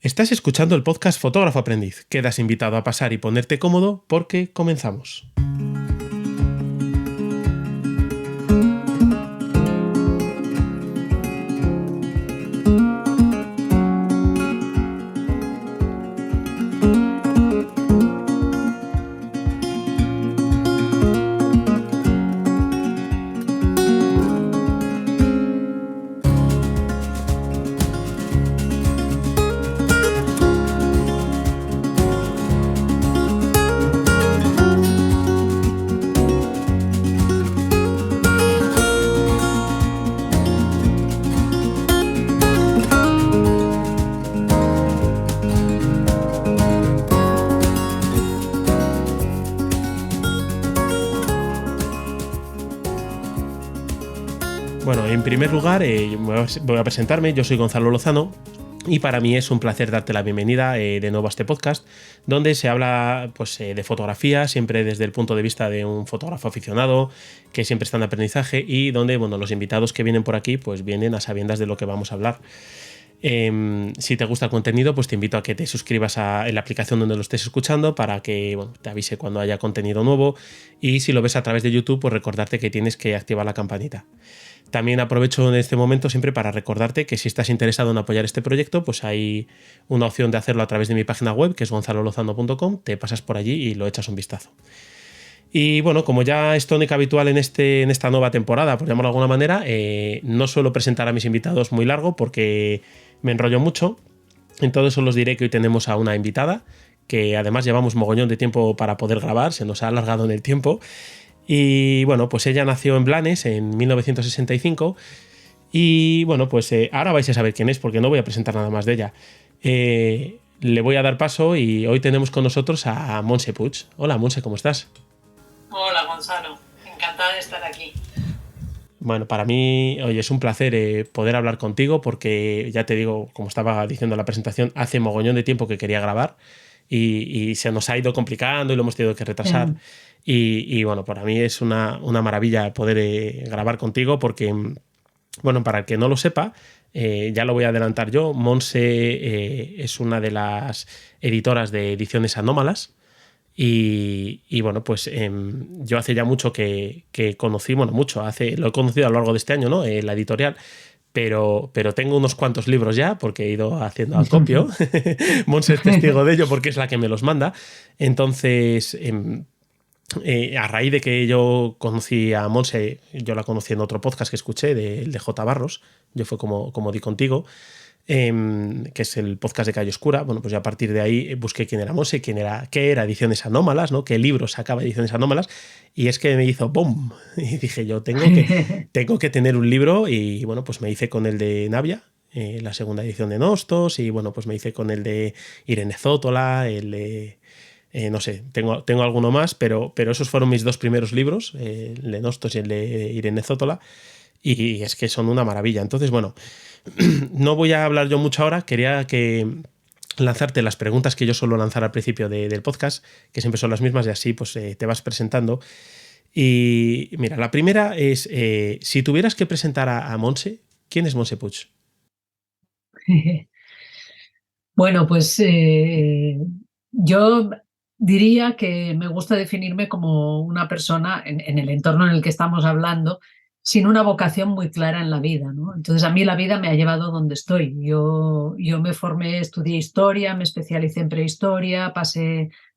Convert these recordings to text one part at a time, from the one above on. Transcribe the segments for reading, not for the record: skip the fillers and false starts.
Estás escuchando el podcast Fotógrafo Aprendiz. Quedas invitado a pasar y ponerte cómodo porque comenzamos. Bueno, en primer lugar voy a presentarme. Yo soy Gonzalo Lozano y para mí es un placer darte la bienvenida de nuevo a este podcast donde se habla de fotografía, siempre desde el punto de vista de un fotógrafo aficionado que siempre está en aprendizaje y donde los invitados que vienen por aquí pues vienen a sabiendas de lo que vamos a hablar. Si te gusta el contenido, pues te invito a que te suscribas en la aplicación donde lo estés escuchando para que te avise cuando haya contenido nuevo, y si lo ves a través de YouTube, pues recordarte que tienes que activar la campanita. También aprovecho en este momento siempre para recordarte que si estás interesado en apoyar este proyecto, pues hay una opción de hacerlo a través de mi página web, que es gonzalolozano.com. Te pasas por allí y lo echas un vistazo. Y bueno, como ya es tónica habitual en esta nueva temporada, por llamarlo de alguna manera, no suelo presentar a mis invitados muy largo porque me enrollo mucho. Entonces solo os diré que hoy tenemos a una invitada, que además llevamos mogollón de tiempo para poder grabar, se nos ha alargado en el tiempo. Y bueno, pues ella nació en Blanes en 1965 y bueno, pues ahora vais a saber quién es porque no voy a presentar nada más de ella. Le voy a dar paso y hoy tenemos con nosotros a Montse Puig. Hola Montse, ¿cómo estás? Hola Gonzalo, encantada de estar aquí. Bueno, para mí hoy es un placer poder hablar contigo porque ya te digo, como estaba diciendo en la presentación, hace mogollón de tiempo que quería grabar y se nos ha ido complicando y lo hemos tenido que retrasar. Y bueno, para mí es una maravilla poder grabar contigo porque, bueno, para el que no lo sepa, ya lo voy a adelantar yo, Montse es una de las editoras de Ediciones Anómalas. Y bueno, pues yo hace ya mucho que conocí, lo he conocido a lo largo de este año, ¿no? La editorial, pero tengo unos cuantos libros ya porque he ido haciendo acopio. Montse es testigo de ello porque es la que me los manda. Entonces, a raíz de que yo conocí a Montse, yo la conocí en otro podcast que escuché de J. Barros, yo fue como di contigo, que es el podcast de Calle Oscura. Bueno, pues yo a partir de ahí busqué quién era Montse, qué era Ediciones Anómalas, ¿no? Qué libro sacaba Ediciones Anómalas, y es que me hizo ¡bum! Y dije yo, tengo que tener un libro, y bueno, pues me hice con el de Navia, la segunda edición de Nostos, y bueno, pues me hice con el de Irene Zótola, el de... no sé, tengo alguno más, pero esos fueron mis dos primeros libros, el de Nostos y el de Irene Zótola, y es que son una maravilla. Entonces, bueno, no voy a hablar yo mucho ahora, quería lanzarte las preguntas que yo suelo lanzar al principio del podcast, que siempre son las mismas, y así pues te vas presentando. Y mira, la primera es, si tuvieras que presentar a Montse, ¿quién es Montse Puig? Bueno, pues yo diría que me gusta definirme como una persona en el entorno en el que estamos hablando, sin una vocación muy clara en la vida, ¿no? Entonces a mí la vida me ha llevado donde estoy. Yo me formé, estudié historia, me especialicé en prehistoria,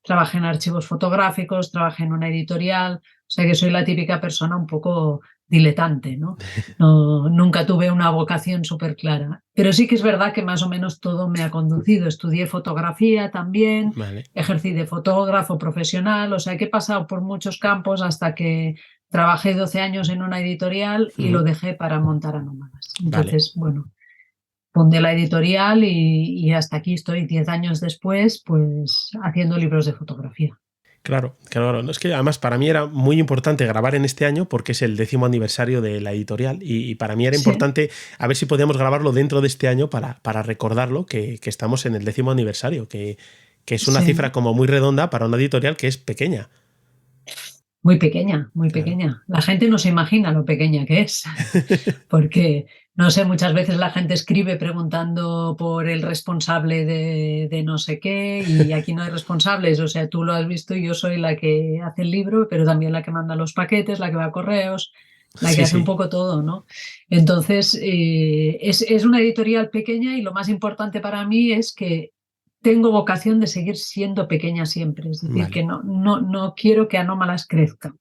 trabajé en archivos fotográficos, trabajé en una editorial, o sea que soy la típica persona un poco diletante, ¿no? Nunca tuve una vocación súper clara, pero sí que es verdad que más o menos todo me ha conducido. Estudié fotografía también, Vale. Ejercí de fotógrafo profesional, o sea que he pasado por muchos campos hasta que trabajé 12 años en una editorial y lo dejé para montar Anómalas. Entonces, bueno, fundé la editorial y hasta aquí estoy 10 años después, pues haciendo libros de fotografía. Claro. No, es que además para mí era muy importante grabar en este año porque es el 10º aniversario de la editorial y para mí era importante a ver si podíamos grabarlo dentro de este año para recordarlo, que estamos en el 10º aniversario, que es una cifra como muy redonda para una editorial que es pequeña. Muy pequeña, muy pequeña. La gente no se imagina lo pequeña que es, porque no sé, muchas veces la gente escribe preguntando por el responsable de no sé qué y aquí no hay responsables, o sea, tú lo has visto y yo soy la que hace el libro, pero también la que manda los paquetes, la que va a correos, la que Sí, hace un sí, poco todo, ¿no? Entonces, es una editorial pequeña y lo más importante para mí es que tengo vocación de seguir siendo pequeña siempre, es decir, que vale. no quiero que Anómalas crezca.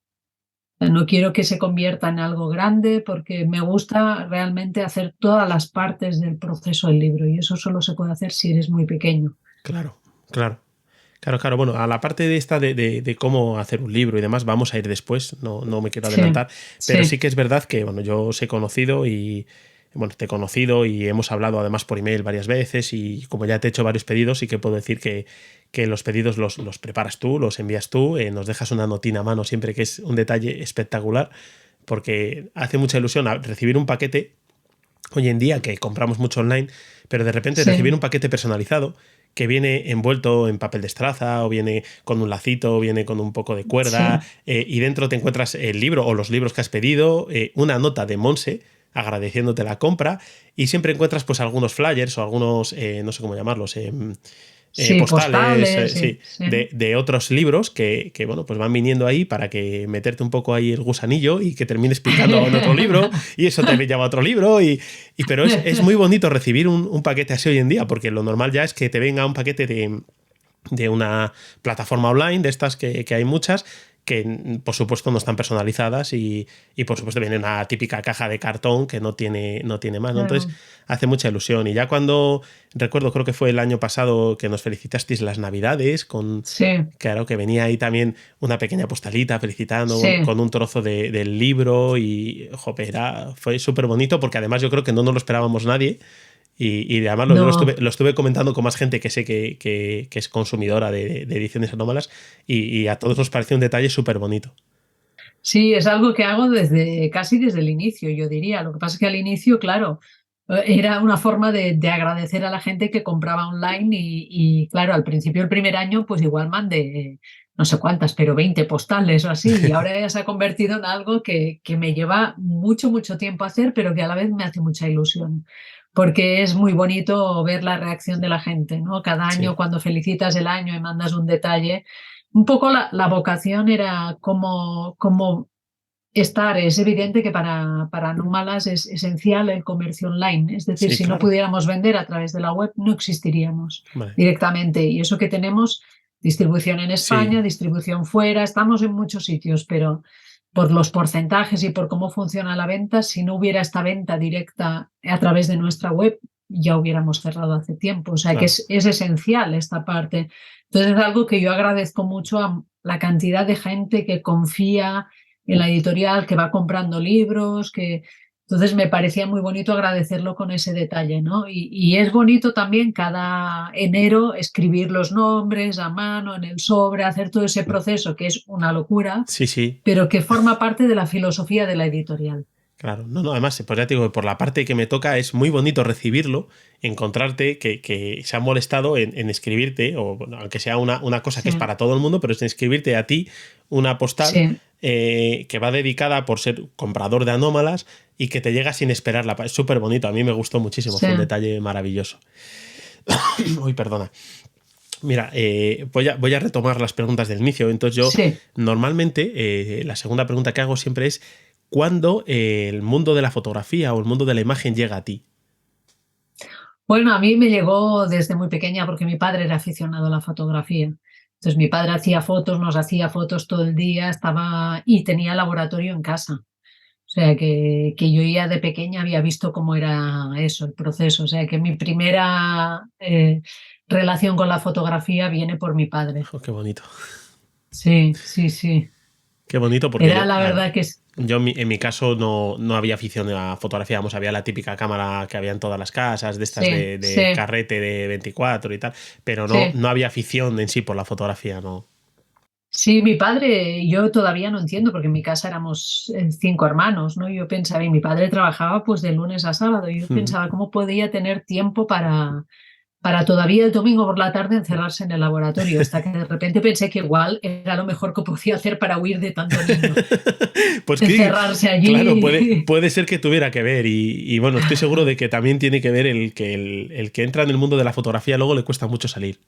No quiero que se convierta en algo grande porque me gusta realmente hacer todas las partes del proceso del libro y eso solo se puede hacer si eres muy pequeño. Claro, claro. Claro, claro. Bueno, a la parte de esta de cómo hacer un libro y demás, vamos a ir después, no me quiero Sí, adelantar, pero sí sí, que es verdad que, bueno, yo os he conocido y, bueno, te he conocido y hemos hablado además por email varias veces y como ya te he hecho varios pedidos, sí que puedo decir que los pedidos los preparas tú, los envías tú, nos dejas una notina a mano siempre, que es un detalle espectacular, porque hace mucha ilusión recibir un paquete hoy en día que compramos mucho online, pero de repente recibir sí, un paquete personalizado que viene envuelto en papel de estraza o viene con un lacito, o viene con un poco de cuerda sí, y dentro te encuentras el libro o los libros que has pedido, una nota de Monse agradeciéndote la compra y siempre encuentras pues algunos flyers o algunos, no sé cómo llamarlos, sí, postales, postales, sí, sí, sí. de otros libros que, bueno, pues van viniendo ahí para que meterte un poco ahí el gusanillo y que termines picando en otro libro y eso te lleva a otro libro pero es muy bonito recibir un paquete así hoy en día porque lo normal ya es que te venga un paquete de una plataforma online, de estas que hay muchas, que por supuesto no están personalizadas y por supuesto viene una típica caja de cartón que no tiene más, ¿no? Entonces Claro. hace mucha ilusión. Y ya cuando, recuerdo, creo que fue el año pasado que nos felicitasteis las Navidades, Sí, claro, que venía ahí también una pequeña postalita felicitando sí, con un trozo del libro y, jope, fue súper bonito porque además yo creo que no nos lo esperábamos nadie y además yo lo estuve, no. lo estuve comentando con más gente que sé que es consumidora de ediciones anómalas y a todos nos pareció un detalle súper bonito. Sí, es algo que hago desde casi desde el inicio, yo diría. Lo que pasa es que al inicio, claro, era una forma de agradecer a la gente que compraba online claro, al principio, el primer año, pues igual mandé no sé cuántas, pero 20 postales o así, y ahora ya se ha convertido en algo que me lleva mucho, mucho tiempo hacer, pero que a la vez me hace mucha ilusión, porque es muy bonito ver la reacción de la gente, ¿no? Cada año Sí, cuando felicitas el año y mandas un detalle, un poco la vocación era como estar. Es evidente que para Númalas es esencial el comercio online. Es decir, sí, si no claro. pudiéramos vender a través de la web, no existiríamos Vale. directamente. Y eso que tenemos, distribución en Sí, España, distribución fuera, estamos en muchos sitios, pero por los porcentajes y por cómo funciona la venta, si no hubiera esta venta directa a través de nuestra web, ya hubiéramos cerrado hace tiempo. O sea que claro. es esencial esta parte. Entonces es algo que yo agradezco mucho a la cantidad de gente que confía en la editorial, que va comprando libros, que entonces me parecía muy bonito agradecerlo con ese detalle, ¿no? Y es bonito también cada enero escribir los nombres a mano en el sobre, hacer todo ese proceso que es una locura, Sí, sí. pero que forma parte de la filosofía de la editorial. Claro, no, además, pues ya te digo, que por la parte que me toca es muy bonito recibirlo, encontrarte que se ha molestado en escribirte, o bueno, aunque sea una cosa que Sí, es para todo el mundo, pero es en escribirte a ti una postal sí, que va dedicada por ser comprador de anómalas y que te llega sin esperarla. Es súper bonito, a mí me gustó muchísimo, sí, fue un detalle maravilloso. Uy, perdona. Mira, voy a retomar las preguntas del inicio. Entonces yo sí. normalmente, la segunda pregunta que hago siempre es, ¿cuándo el mundo de la fotografía o el mundo de la imagen llega a ti? Bueno, a mí me llegó desde muy pequeña porque mi padre era aficionado a la fotografía. Entonces mi padre hacía fotos, nos hacía fotos todo el día, estaba y tenía laboratorio en casa. O sea que yo ya de pequeña había visto cómo era eso, el proceso. O sea que mi primera relación con la fotografía viene por mi padre. Oh, qué bonito. Sí, sí, sí. Qué bonito porque Era yo, la verdad que es, yo en mi caso no había afición a fotografía, vamos, había la típica cámara que había en todas las casas, de estas sí, de sí, carrete de 24 y tal, pero no, sí. no había afición en sí por la fotografía, no. Sí, mi padre, yo todavía no entiendo, porque en mi casa éramos 5 hermanos, ¿no? Yo pensaba, y mi padre trabajaba pues de lunes a sábado, y yo pensaba cómo podía tener tiempo para todavía el domingo por la tarde encerrarse en el laboratorio, hasta que de repente pensé que igual era lo mejor que podía hacer para huir de tanto niño. Pues que, Encerrarse claro, allí. puede ser que tuviera que ver y bueno, estoy seguro de que también tiene que ver el que entra en el mundo de la fotografía luego le cuesta mucho salir.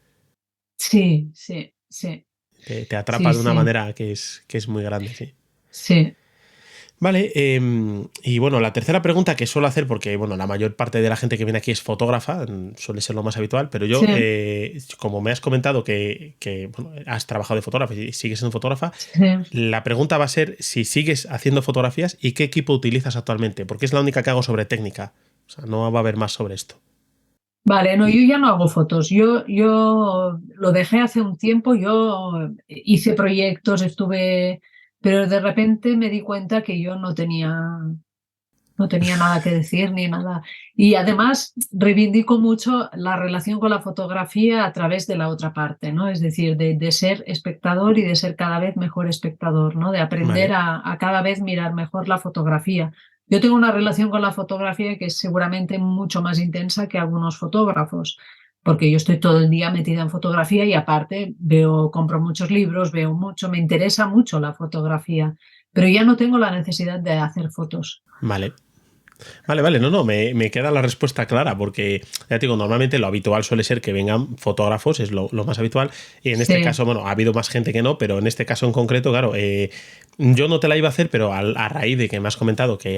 Sí, sí, sí, Te atrapa sí, de una sí, manera que es muy grande, sí. sí, Vale, y bueno, la tercera pregunta que suelo hacer, porque bueno, la mayor parte de la gente que viene aquí es fotógrafa, suele ser lo más habitual, pero yo, sí, como me has comentado bueno, has trabajado de fotógrafa y sigues siendo fotógrafa, sí. la pregunta va a ser si sigues haciendo fotografías y qué equipo utilizas actualmente, porque es la única que hago sobre técnica. O sea, no va a haber más sobre esto. Vale, no, yo ya no hago fotos. Yo lo dejé hace un tiempo, yo hice proyectos, estuve, pero de repente me di cuenta que yo no tenía nada que decir ni nada. Y además reivindico mucho la relación con la fotografía a través de la otra parte, ¿no? Es decir, de ser espectador y de ser cada vez mejor espectador, ¿no? De aprender Vale, a cada vez mirar mejor la fotografía. Yo tengo una relación con la fotografía que es seguramente mucho más intensa que algunos fotógrafos, porque yo estoy todo el día metida en fotografía y aparte compro muchos libros, veo mucho, me interesa mucho la fotografía, pero ya no tengo la necesidad de hacer fotos. vale. Vale, vale, no, no, me queda la respuesta clara, porque ya te digo, normalmente lo habitual suele ser que vengan fotógrafos, es lo más habitual, y en este Sí, caso, bueno, ha habido más gente que no, pero en este caso en concreto, claro, yo no te la iba a hacer, pero a raíz de que me has comentado sí.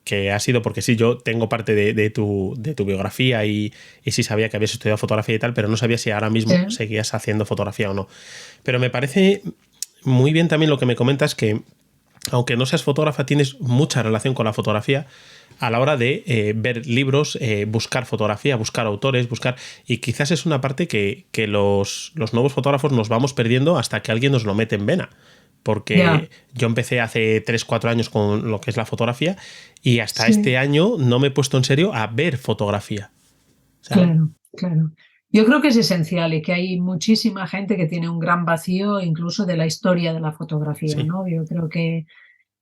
que ha sido porque sí, yo tengo parte de tu biografía y sí sabía que habías estudiado fotografía y tal, pero no sabía si ahora Sí, mismo seguías haciendo fotografía o no. Pero me parece muy bien también lo que me comentas, que aunque no seas fotógrafa, tienes mucha relación con la fotografía a la hora de ver libros, buscar fotografía, buscar autores, buscar... Y quizás es una parte que los nuevos fotógrafos nos vamos perdiendo hasta que alguien nos lo mete en vena. ya, Porque yo empecé hace 3 4 años con lo que es la fotografía y hasta este sí, año no me he puesto en serio a ver fotografía. O sea, claro, claro. Yo creo que es esencial y que hay muchísima gente que tiene un gran vacío incluso de la historia de la fotografía, sí, ¿no? Yo creo que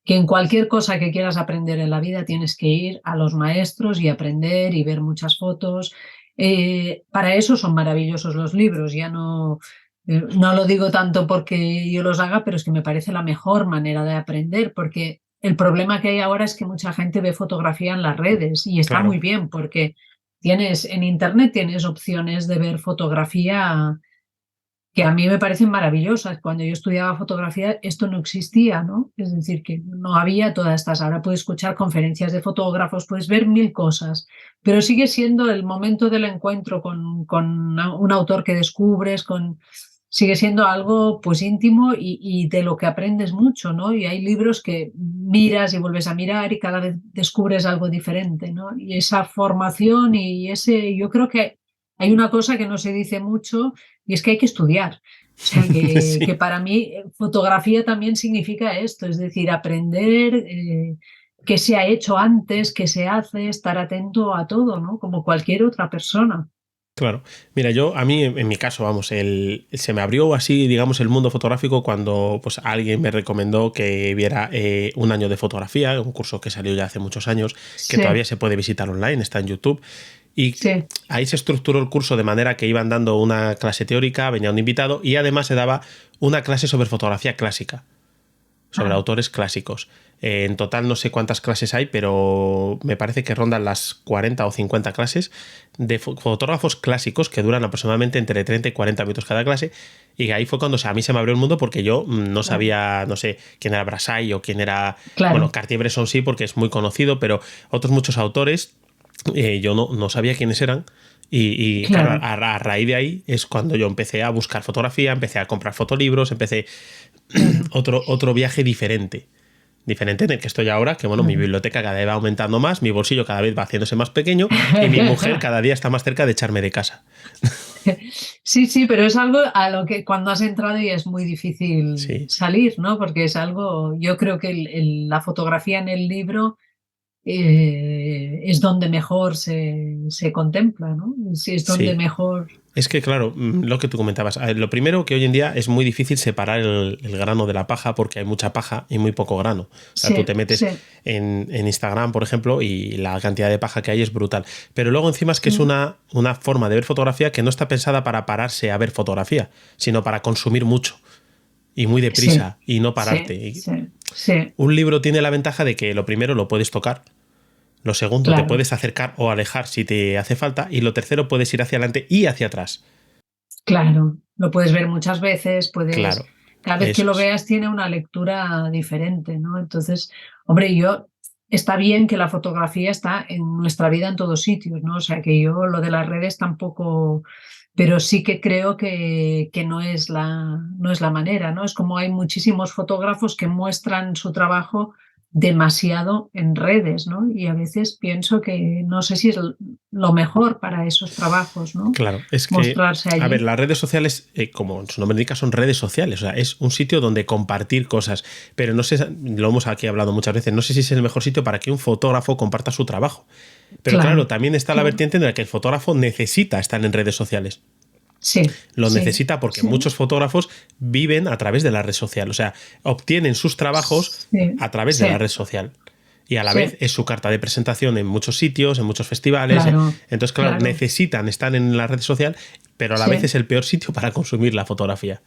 en cualquier cosa que quieras aprender en la vida tienes que ir a los maestros y aprender y ver muchas fotos. Para eso son maravillosos los libros, ya no lo digo tanto porque yo los haga, pero es que me parece la mejor manera de aprender, porque el problema que hay ahora es que mucha gente ve fotografía en las redes y está claro. muy bien porque en internet tienes opciones de ver fotografía que a mí me parecen maravillosas. Cuando yo estudiaba fotografía esto no existía, ¿no? Es decir, que no había todas estas. Ahora puedes escuchar conferencias de fotógrafos, puedes ver mil cosas, pero sigue siendo el momento del encuentro con un autor que descubres, sigue siendo algo pues íntimo y de lo que aprendes mucho, ¿no? Y hay libros que miras y vuelves a mirar y cada vez descubres algo diferente, ¿no? Y esa formación yo creo que hay una cosa que no se dice mucho y es que hay que estudiar. O sea, que Sí. para mí fotografía también significa esto, es decir, aprender qué se ha hecho antes, qué se hace, estar atento a todo, ¿no? Como cualquier otra persona. Claro. Mira, a mí, en mi caso, vamos, se me abrió así, digamos, el mundo fotográfico cuando pues alguien me recomendó que viera un año de fotografía, un curso que salió ya hace muchos años, que Sí, todavía se puede visitar online, está en YouTube. Y sí. ahí se estructuró el curso de manera que iban dando una clase teórica, venía un invitado y además se daba una clase sobre fotografía clásica, sobre Ah, autores clásicos. En total no sé cuántas clases hay, pero me parece que rondan las 40 o 50 clases de fotógrafos clásicos que duran aproximadamente entre 30 y 40 minutos cada clase. Y ahí fue cuando a mí se me abrió el mundo porque yo no claro, sabía, no sé, quién era Brassai o quién era, bueno, claro, Cartier-Bresson sí, porque es muy conocido, pero otros muchos autores yo no sabía quiénes eran. Y claro, claro. a raíz de ahí es cuando yo empecé a buscar fotografía, empecé a comprar fotolibros, empecé Claro, otro viaje diferente. Diferente en el que estoy ahora, que bueno, mi claro. biblioteca cada vez va aumentando más, mi bolsillo cada vez va haciéndose más pequeño y mi mujer cada día está más cerca de echarme de casa. Sí, sí, pero es algo a lo que cuando has entrado y es muy difícil Sí, salir, ¿no? Porque es algo, yo creo que la fotografía en el libro es donde mejor se contempla, ¿no? Sí, es donde sí. mejor. Es que, claro, lo que tú comentabas, lo primero que hoy en día es muy difícil separar el grano de la paja porque hay mucha paja y muy poco grano. O sea, tú Sí, te metes sí, en Instagram, por ejemplo, y la cantidad de paja que hay es brutal. Pero luego encima es que es mm, una forma de ver fotografía que no está pensada para pararse a ver fotografía, sino para consumir mucho y muy sí, deprisa y no pararte. sí, Y sí, sí, un libro tiene la ventaja de que lo primero lo puedes tocar, lo segundo te claro, puedes acercar o alejar si te hace falta y lo tercero puedes ir hacia adelante y hacia atrás. claro. Lo puedes ver muchas veces, puedes, Claro, cada vez que eso lo es. veas tiene una lectura diferente, ¿no? Entonces, hombre, está bien que la fotografía está en nuestra vida en todos sitios, ¿no? O sea, que yo lo de las redes tampoco, pero sí que creo que no es la manera, ¿no? Es como hay muchísimos fotógrafos que muestran su trabajo demasiado en redes, ¿no? Y a veces pienso que no sé si es lo mejor para esos trabajos, ¿no? Claro, es que, Mostrarse a ver, allí. las redes sociales, como su nombre indica, son redes sociales, o sea, es un sitio donde compartir cosas, pero no sé, lo hemos aquí hablado muchas veces, no sé si es el mejor sitio para que un fotógrafo comparta su trabajo. Pero claro, Claro, también está la claro. vertiente en la que el fotógrafo necesita estar en redes sociales. Sí, Lo sí, necesita porque sí, muchos fotógrafos viven a través de la red social, o sea, obtienen sus trabajos sí, a través de la sí, red social. Y a la vez sí, es su carta de presentación en muchos sitios, en muchos festivales. claro, Entonces, claro, claro. necesitan estar en la red social, pero a la vez Sí. es el peor sitio para consumir la fotografía.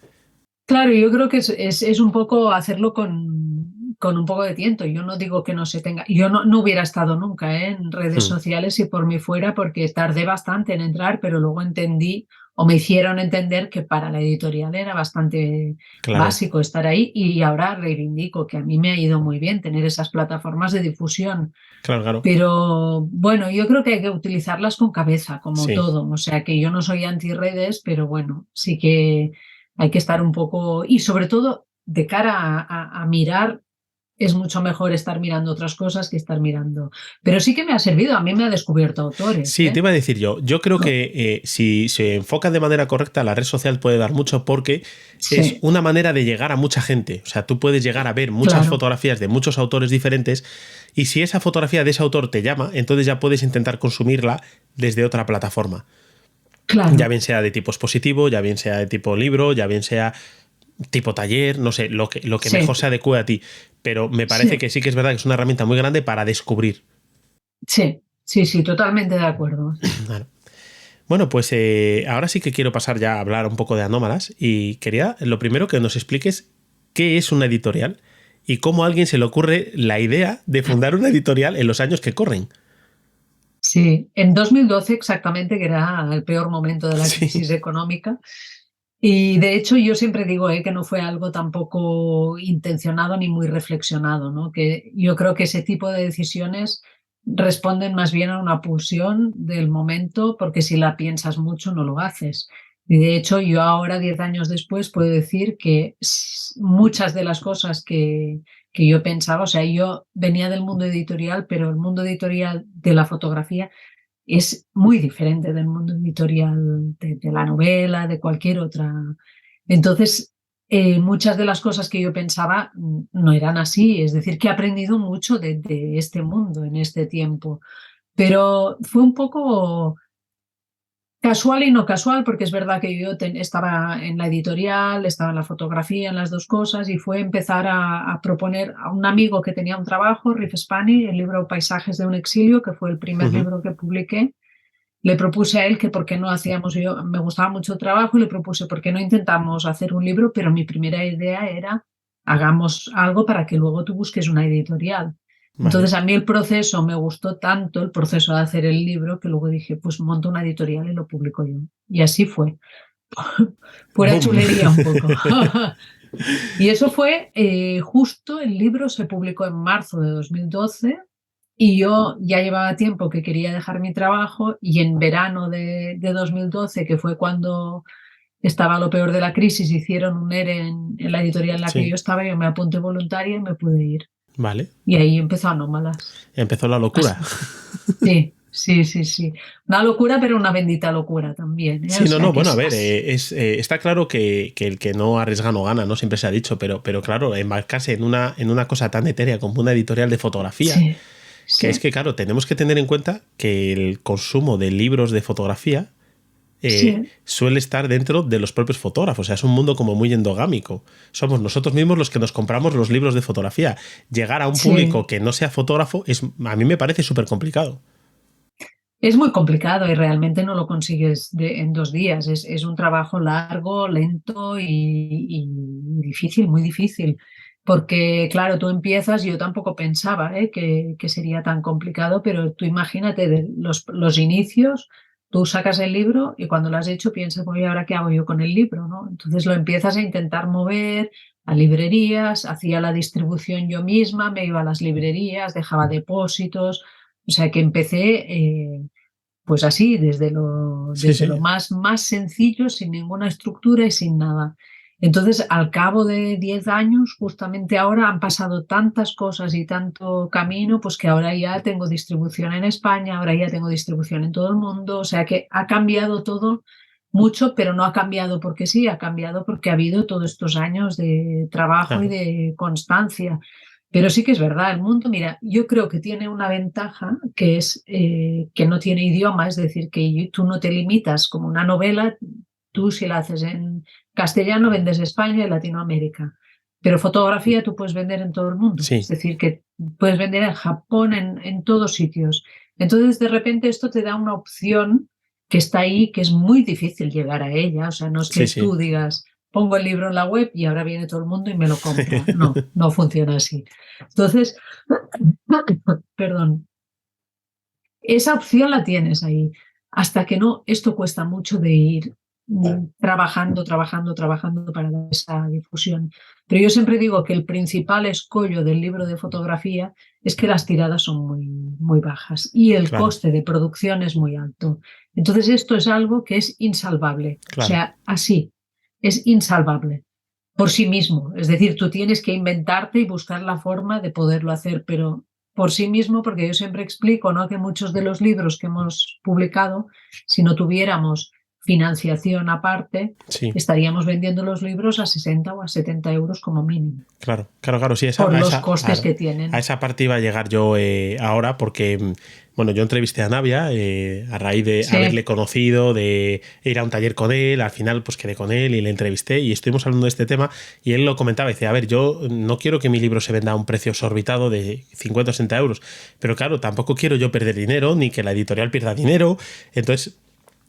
Claro, yo creo que es un poco hacerlo con un poco de tiento. Yo no digo que no se tenga. Yo no hubiera estado nunca, en redes Hmm, sociales si por mí fuera, porque tardé bastante en entrar, pero luego entendí o me hicieron entender que para la editorial era bastante claro, básico estar ahí y ahora reivindico que a mí me ha ido muy bien tener esas plataformas de difusión. claro, claro. Pero bueno, yo creo que hay que utilizarlas con cabeza, como Sí. todo. O sea, que yo no soy anti-redes, pero bueno, sí que hay que estar un poco, y sobre todo de cara a mirar, es mucho mejor estar mirando otras cosas que estar mirando. Pero sí que me ha servido, a mí me ha descubierto autores, Sí, te ¿eh? iba a decir yo creo Co- que si se enfoca de manera correcta, la red social puede dar mucho porque es Sí, una manera de llegar a mucha gente. O sea, tú puedes llegar a ver muchas claro, fotografías de muchos autores diferentes y si esa fotografía de ese autor te llama, entonces ya puedes intentar consumirla desde otra plataforma. Ya claro, bien sea de tipo expositivo, ya bien sea de tipo libro, ya bien sea tipo taller, no sé, lo que mejor sí, se adecue a ti. Pero me parece sí, que sí que es verdad que es una herramienta muy grande para descubrir. sí, sí, sí, totalmente de acuerdo. Claro. Bueno, pues ahora sí que quiero pasar ya a hablar un poco de Anómalas y quería lo primero que nos expliques qué es una editorial y cómo a alguien se le ocurre la idea de fundar una editorial en los años que corren. Sí, en 2012 exactamente, que era el peor momento de la Sí, crisis económica. Y de hecho yo siempre digo, que no fue algo tampoco intencionado ni muy reflexionado, ¿no? Que yo creo que ese tipo de decisiones responden más bien a una pulsión del momento, porque si la piensas mucho no lo haces. Y de hecho yo ahora, 10 años después, puedo decir que muchas de las cosas que yo pensaba, o sea, yo venía del mundo editorial, pero el mundo editorial de la fotografía es muy diferente del mundo editorial de la novela, de cualquier otra. Entonces, muchas de las cosas que yo pensaba no eran así, es decir, que he aprendido mucho de este mundo en este tiempo, pero fue un poco casual y no casual, porque es verdad que yo estaba en la editorial, estaba en la fotografía, en las dos cosas, y fue empezar a proponer a un amigo que tenía un trabajo, Riff Spani, el libro Paisajes de un exilio, que fue el primer ujú, libro que publiqué. Le propuse a él que por qué no hacíamos, yo me gustaba mucho el trabajo y le propuse por qué no intentamos hacer un libro, pero mi primera idea era hagamos algo para que luego tú busques una editorial. vale. Entonces a mí el proceso me gustó tanto, el proceso de hacer el libro, que luego dije, pues monto una editorial y lo publico yo. Y así fue. Pura ¡Bum! chulería un poco. Y eso fue justo, el libro se publicó en marzo de 2012 y yo ya llevaba tiempo que quería dejar mi trabajo y en verano de 2012, que fue cuando estaba lo peor de la crisis, hicieron un ERE en la editorial en la que yo Sí, estaba, yo me apunté voluntaria y me pude ir. vale. Y ahí empezó Anómalas. Empezó la locura. Sí, sí, sí, sí. Una locura, pero una bendita locura también, ¿eh? O Sí, no, sea no, que bueno, a es ver, así. está claro que el que no arriesga no gana, ¿no? Siempre se ha dicho, pero claro, embarcarse en una cosa tan etérea como una editorial de fotografía, Sí, que es sí, que, claro, tenemos que tener en cuenta que el consumo de libros de fotografía Sí, suele estar dentro de los propios fotógrafos. O sea, es un mundo como muy endogámico. Somos nosotros mismos los que nos compramos los libros de fotografía. Llegar a un sí. público que no sea fotógrafo a mí me parece súper complicado. Es muy complicado y realmente no lo consigues en 2 días. Es un trabajo largo, lento y difícil, muy difícil. Porque, claro, tú empiezas, yo tampoco pensaba que sería tan complicado, pero tú imagínate los inicios, tú sacas el libro y cuando lo has hecho piensas, bueno, ¿y ahora qué hago yo con el libro? ¿No? Entonces lo empiezas a intentar mover a librerías, hacía la distribución yo misma, me iba a las librerías, dejaba depósitos, o sea que empecé pues así, Sí, desde sí. lo más sencillo, sin ninguna estructura y sin nada. Entonces, al cabo de 10 años, justamente ahora han pasado tantas cosas y tanto camino, pues que ahora ya tengo distribución en España, ahora ya tengo distribución en todo el mundo, o sea que ha cambiado todo mucho, pero no ha cambiado porque sí, ha cambiado porque ha habido todos estos años de trabajo y Claro. de constancia. Pero sí que es verdad, el mundo, mira, yo creo que tiene una ventaja que es que no tiene idioma, es decir, que tú no te limitas como una novela, tú si la haces en castellano vendes España y Latinoamérica, pero fotografía tú puedes vender en todo el mundo, es Sí, decir, que puedes vender en Japón, en todos sitios. Entonces, de repente esto te da una opción que está ahí, que es muy difícil llegar a ella, o sea, no es sí, que sí. tú digas, pongo el libro en la web y ahora viene todo el mundo y me lo compra. No, no funciona así. Entonces, perdón, esa opción la tienes ahí. Hasta que no, esto cuesta mucho de ir trabajando, trabajando, trabajando para dar esa difusión. Pero yo siempre digo que el principal escollo del libro de fotografía es que las tiradas son muy, muy bajas y el Claro, coste de producción es muy alto. Entonces esto es algo que es insalvable. O claro. sea, así, es insalvable por sí mismo. Es decir, tú tienes que inventarte y buscar la forma de poderlo hacer, pero por sí mismo, porque yo siempre explico, ¿no?, que muchos de los libros que hemos publicado, si no tuviéramos financiación aparte, Sí. estaríamos vendiendo los libros a 60 o a 70 euros como mínimo, Claro, claro, claro, sí, por los costes que a tienen. esa parte iba a llegar yo ahora porque, bueno, yo entrevisté a Navia a raíz de Sí, haberle conocido, de ir a un taller con él, al final pues quedé con él y le entrevisté y estuvimos hablando de este tema y él lo comentaba, dice, a ver, yo no quiero que mi libro se venda a un precio exorbitado de 50 o 60 euros, pero claro, tampoco quiero yo perder dinero ni que la editorial pierda dinero, entonces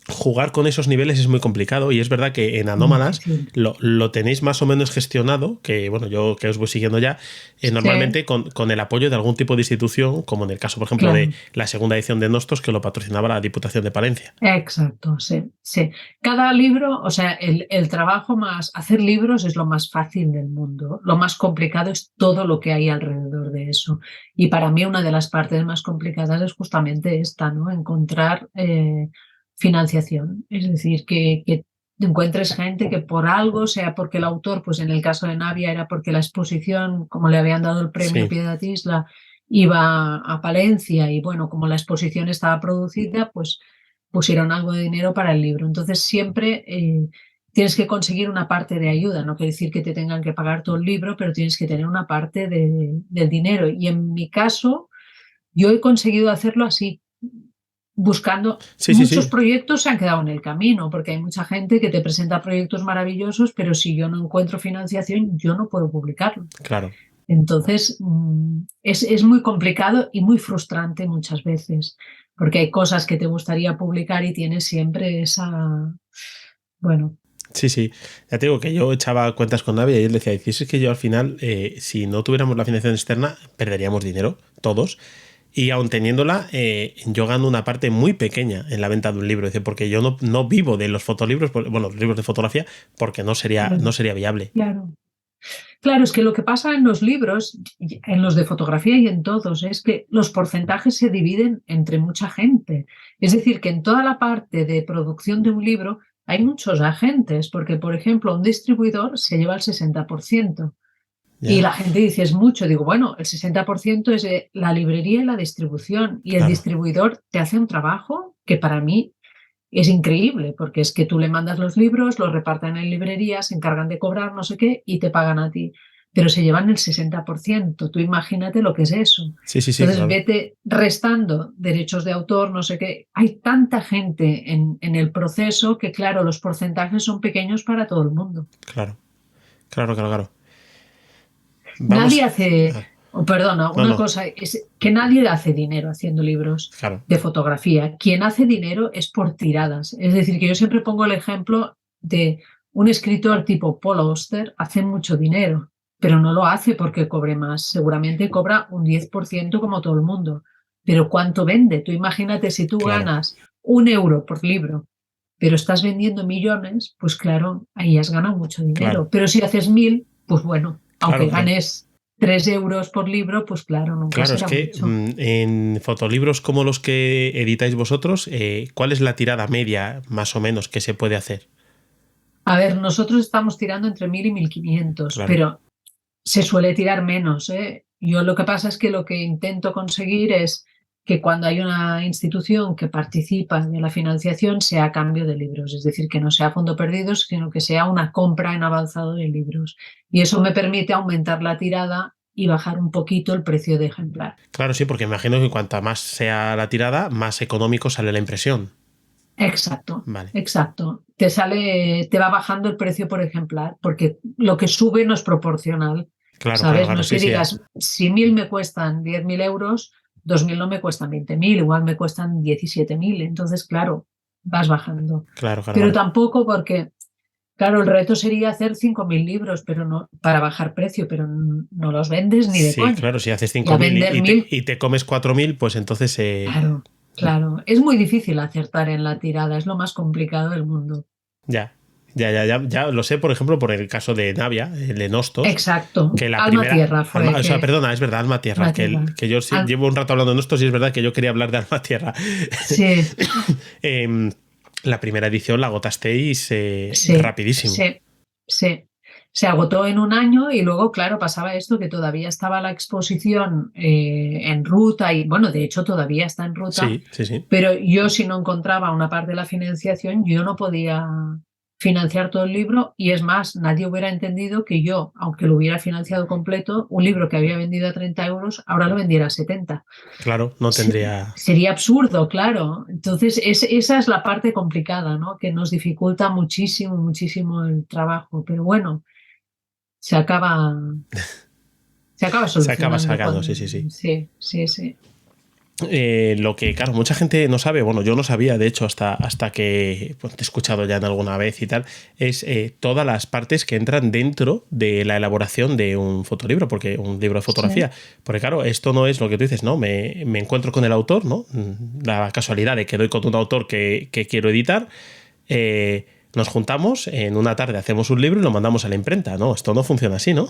jugar con esos niveles es muy complicado y es verdad que en Anómalas difícil. lo tenéis más o menos gestionado, que bueno, yo que os voy siguiendo ya, Sí, normalmente con el apoyo de algún tipo de institución, como en el caso, por ejemplo, de claro. la segunda edición de Nostos, que lo patrocinaba la Diputación de Palencia. Exacto, sí, sí. Cada libro, o sea, el trabajo más, hacer libros es lo más fácil del mundo. Lo más complicado es todo lo que hay alrededor de eso. Y para mí una de las partes más complicadas es justamente esta, ¿no? Encontrar financiación. Es decir, que encuentres gente que por algo, sea porque el autor, pues en el caso de Navia era porque la exposición, como le habían dado el premio Sí, Piedad Isla, iba a Palencia y bueno, como la exposición estaba producida, pues pusieron algo de dinero para el libro. Entonces siempre tienes que conseguir una parte de ayuda. No quiere decir que te tengan que pagar todo el libro, pero tienes que tener una parte del dinero. Y en mi caso, yo he conseguido hacerlo así, buscando. sí, sí, Muchos sí, proyectos se han quedado en el camino, porque hay mucha gente que te presenta proyectos maravillosos, pero si yo no encuentro financiación, yo no puedo publicarlo. claro. Entonces, es muy complicado y muy frustrante muchas veces, porque hay cosas que te gustaría publicar y tienes siempre esa, bueno, Sí, sí. Ya te digo que yo echaba cuentas con Navia y él decía, dice, es que yo al final, si no tuviéramos la financiación externa, perderíamos dinero, todos. Y aun teniéndola, yo gano una parte muy pequeña en la venta de un libro. Dice, porque yo no vivo de los fotolibros, bueno, los libros de fotografía, porque no claro, sería viable. claro. Claro, es que lo que pasa en los libros, en los de fotografía y en todos, es que los porcentajes se dividen entre mucha gente. Es decir, que en toda la parte de producción de un libro hay muchos agentes, porque, por ejemplo, un distribuidor se lleva el 60%. Y ¿Ya? la gente dice, es mucho. Digo, bueno, el 60% es de la librería y la distribución. Y el Claro, distribuidor te hace un trabajo que para mí es increíble, porque es que tú le mandas los libros, los reparten en librerías, se encargan de cobrar, no sé qué, y te pagan a ti. pero se llevan el 60%. Tú imagínate lo que es eso. Sí, sí, sí, Entonces, claro. vete restando derechos de autor, no sé qué. Hay tanta gente en el proceso que, claro, los porcentajes son pequeños para todo el mundo. Claro, claro, claro, claro. Nadie Vamos. hace, Ah, o perdona, no, una no, cosa es que nadie hace dinero haciendo libros claro, de fotografía. Quien hace dinero es por tiradas. Es decir, que yo siempre pongo el ejemplo de un escritor tipo Paul Auster, hace mucho dinero, pero no lo hace porque cobre más. Seguramente cobra un 10% como todo el mundo. Pero ¿cuánto vende? Tú imagínate si tú claro, ganas 1 euro por libro, pero estás vendiendo millones, pues claro, ahí has ganado mucho claro, dinero. Pero si haces 1000, pues bueno, claro, aunque claro. ganes 3 euros por libro, pues claro, nunca Claro, es será que mucho. en fotolibros como los que editáis vosotros, ¿cuál es la tirada media más o menos que se puede hacer? A ver, nosotros estamos tirando entre 1000 y 1500, Claro, pero se suele tirar menos, ¿eh? Yo lo que pasa es que lo que intento conseguir es que cuando hay una institución que participa de la financiación sea a cambio de libros, es decir, que no sea a fondo perdido, sino que sea una compra en avanzado de libros. Y eso me permite aumentar la tirada y bajar un poquito el precio de ejemplar. claro, sí, porque imagino que cuanta más sea la tirada, más económico sale la impresión. Exacto, Vale, exacto. Te va bajando el precio por ejemplar, porque lo que sube no es proporcional, claro, claro, ¿sabes? No claro, es sí, que sí, digas, si 1000 me cuestan 10.000 euros, 2000 no me cuestan 20.000, igual me cuestan 17.000. Entonces, claro, vas bajando. claro, claro, Pero claro. tampoco porque, claro, el reto sería hacer 5.000 libros, pero no, para bajar precio, pero no los vendes ni de Sí, coña. claro, si haces Y a 5.000 vender y te, 1000. y te comes 4.000, pues entonces Claro, claro. Es muy difícil acertar en la tirada, es lo más complicado del mundo. ya, ya lo sé, por ejemplo, por el caso de Navia, el de Nostos, Exacto. que la Alma primera, Tierra fue O sea, que. perdona, es verdad, Alma Tierra, Alma que, Tierra. que yo Al- llevo un rato hablando de Nostos y es verdad que yo quería hablar de Alma Tierra. Sí, Em, la primera edición la agotasteis sí, rapidísimo. sí, sí. Se agotó en un año y luego, claro, pasaba esto que todavía estaba la exposición en ruta y, bueno, de hecho todavía está en ruta, Sí, sí, sí. pero yo si no encontraba una parte de la financiación, yo no podía financiar todo el libro y es más, nadie hubiera entendido que yo, aunque lo hubiera financiado completo, un libro que había vendido a 30 euros, ahora lo vendiera a 70. Claro, no tendría. Sería absurdo, claro. Entonces, esa es la parte complicada, ¿no? Que nos dificulta muchísimo, muchísimo el trabajo. Pero bueno, se acaba, se acaba Se acaba solucionando sacando, cuando. sí, sí, sí. Sí, sí, sí. Lo que, claro, mucha gente no sabe, bueno, yo no sabía, de hecho, hasta que pues, te he escuchado ya en alguna vez y tal, es todas las partes que entran dentro de la elaboración de un fotolibro, porque un libro de Sí. fotografía. Porque, claro, esto no es lo que tú dices, ¿no? Me encuentro con el autor, ¿no? La casualidad de que doy con un autor que quiero editar. Nos juntamos, en una tarde hacemos un libro y lo mandamos a la imprenta, ¿no? Esto no funciona así, ¿no?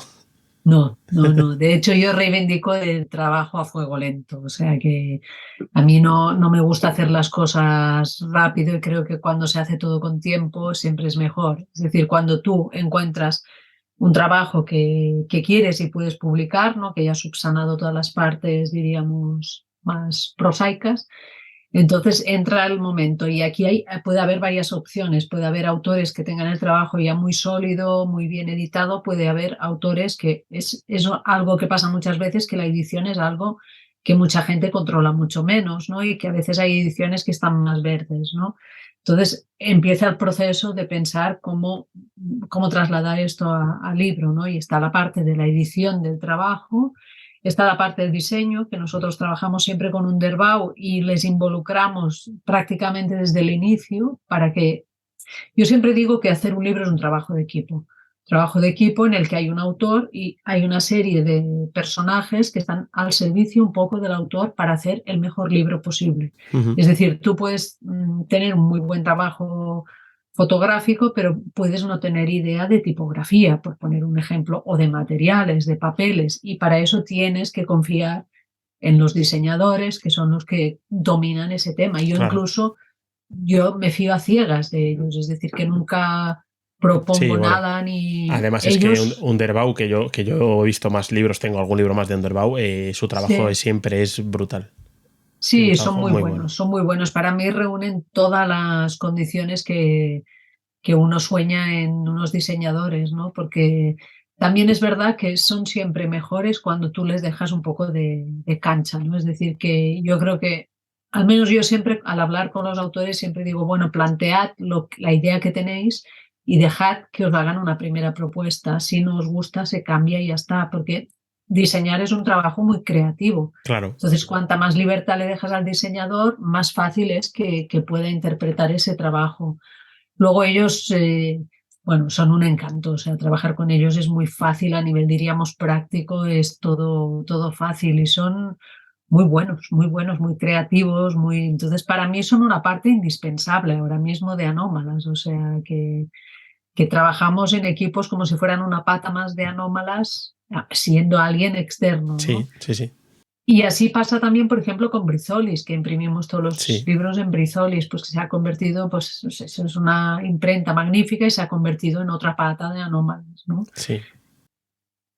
No, no, no. De hecho, yo reivindico el trabajo a fuego lento. O sea que a mí no me gusta hacer las cosas rápido y creo que cuando se hace todo con tiempo siempre es mejor. Es decir, cuando tú encuentras un trabajo que quieres y puedes publicar, ¿no? Que ya ha subsanado todas las partes, diríamos, más prosaicas. Entonces entra el momento y aquí puede haber varias opciones. Puede haber autores que tengan el trabajo ya muy sólido, muy bien editado. Puede haber autores que es algo que pasa muchas veces, que la edición es algo que mucha gente controla mucho menos, ¿no? Y que a veces hay ediciones que están más verdes, ¿no? Entonces empieza el proceso de pensar cómo trasladar esto al libro, ¿no? Y está la parte de la edición del trabajo, está la parte del diseño, que nosotros trabajamos siempre con Underbau y les involucramos prácticamente desde el inicio para que. Yo siempre digo que hacer un libro es un trabajo de equipo. Trabajo de equipo en el que hay un autor y hay una serie de personajes que están al servicio un poco del autor para hacer el mejor libro posible. Ujú. Es decir, tú puedes tener un muy buen trabajo fotográfico, pero puedes no tener idea de tipografía, por poner un ejemplo, o de materiales, de papeles, y para eso tienes que confiar en los diseñadores, que son los que dominan ese tema. Claro. Yo me fío a ciegas de ellos, es decir, que nunca Sí, propongo bueno. nada ni Además es que ellos. Underbau, que yo he visto más libros, tengo algún libro más de Underbau, su trabajo Sí, siempre es brutal. Tiene un sí, trabajo muy bueno. son muy buenos. Para mí reúnen todas las condiciones que uno sueña en unos diseñadores, ¿no? Porque también es verdad que son siempre mejores cuando tú les dejas un poco de cancha, ¿no? Es decir, que yo creo que, al menos yo siempre, al hablar con los autores, siempre digo, bueno, plantead la idea que tenéis y dejad que os hagan una primera propuesta. Si no os gusta, se cambia y ya está, porque diseñar es un trabajo muy creativo. Claro. Entonces, cuanta más libertad le dejas al diseñador, más fácil es que pueda interpretar ese trabajo. Luego ellos, bueno, son un encanto, o sea, trabajar con ellos es muy fácil a nivel, diríamos, práctico, es todo fácil y son muy buenos, muy creativos, muy... Entonces, para mí son una parte indispensable ahora mismo de Anómalas, o sea, que trabajamos en equipos como si fueran una pata más de Anómalas, siendo alguien externo, ¿no? Sí, sí, sí. Y así pasa también, por ejemplo, con Brizolis, que imprimimos todos los Sí, libros en Brizolis, pues que se ha convertido, pues eso es una imprenta magnífica y se ha convertido en otra pata de Anómalas, ¿no? sí.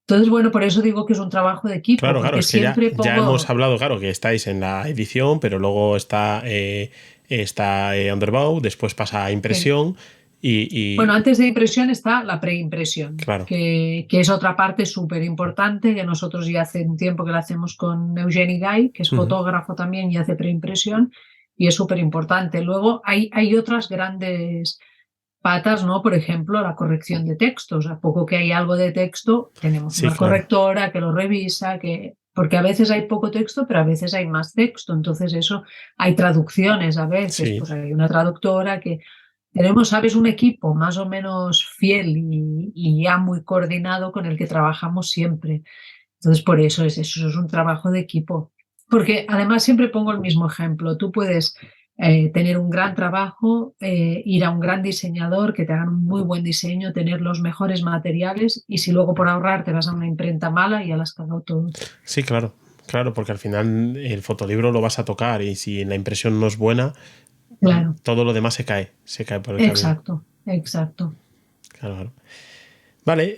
Entonces, bueno, por eso digo que es un trabajo de equipo, Claro, claro, porque es que siempre ya hemos pongo... hablado, claro, que estáis en la edición, pero luego está Underbow, después pasa a impresión Bueno, y antes de impresión está la preimpresión, claro. que es otra parte súper importante, que nosotros ya hace un tiempo que la hacemos con Eugeni Gay, que es Ujú. fotógrafo también y hace preimpresión, y es súper importante. Luego hay otras grandes patas, ¿no? Por ejemplo, la corrección de textos. A poco que hay algo de texto, tenemos Sí, una claro, correctora que lo revisa, porque a veces hay poco texto, pero a veces hay más texto. Entonces eso, hay traducciones a veces, sí, pues hay una traductora que tenemos, sabes, un equipo más o menos fiel y ya muy coordinado con el que trabajamos siempre. Entonces, por eso es un trabajo de equipo. Porque además siempre pongo el mismo ejemplo. Tú puedes tener un gran trabajo, ir a un gran diseñador que te hagan un muy buen diseño, tener los mejores materiales y si luego por ahorrar te vas a una imprenta mala, ya la has cagado todo. sí, claro, claro, porque al final el fotolibro lo vas a tocar y si la impresión no es buena, Claro, todo lo demás se cae por el camino. exacto, exacto. Claro, claro. Vale,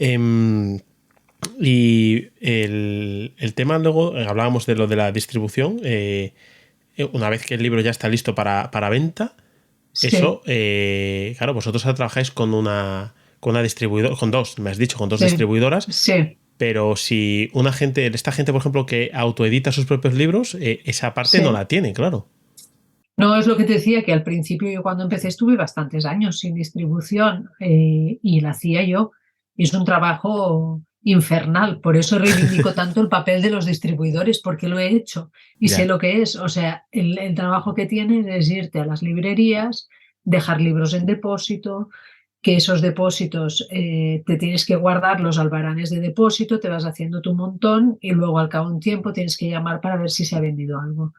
y el tema luego, hablábamos de lo de la distribución, una vez que el libro ya está listo para venta, Sí, eso, claro, vosotros ahora trabajáis con una distribuidora, con dos, me has dicho, con dos sí, distribuidoras, sí, pero si esta gente, por ejemplo, que autoedita sus propios libros, esa parte no sí. la tiene, claro. No es lo que te decía, que al principio yo cuando empecé estuve bastantes años sin distribución y la hacía yo. Y es un trabajo infernal, por eso reivindico tanto el papel de los distribuidores, porque lo he hecho y sé Ya, lo que es. O sea, el trabajo que tienes es irte a las librerías, dejar libros en depósito, que esos depósitos te tienes que guardar los albaranes de depósito, te vas haciendo tu montón y luego al cabo de un tiempo tienes que llamar para ver si se ha vendido algo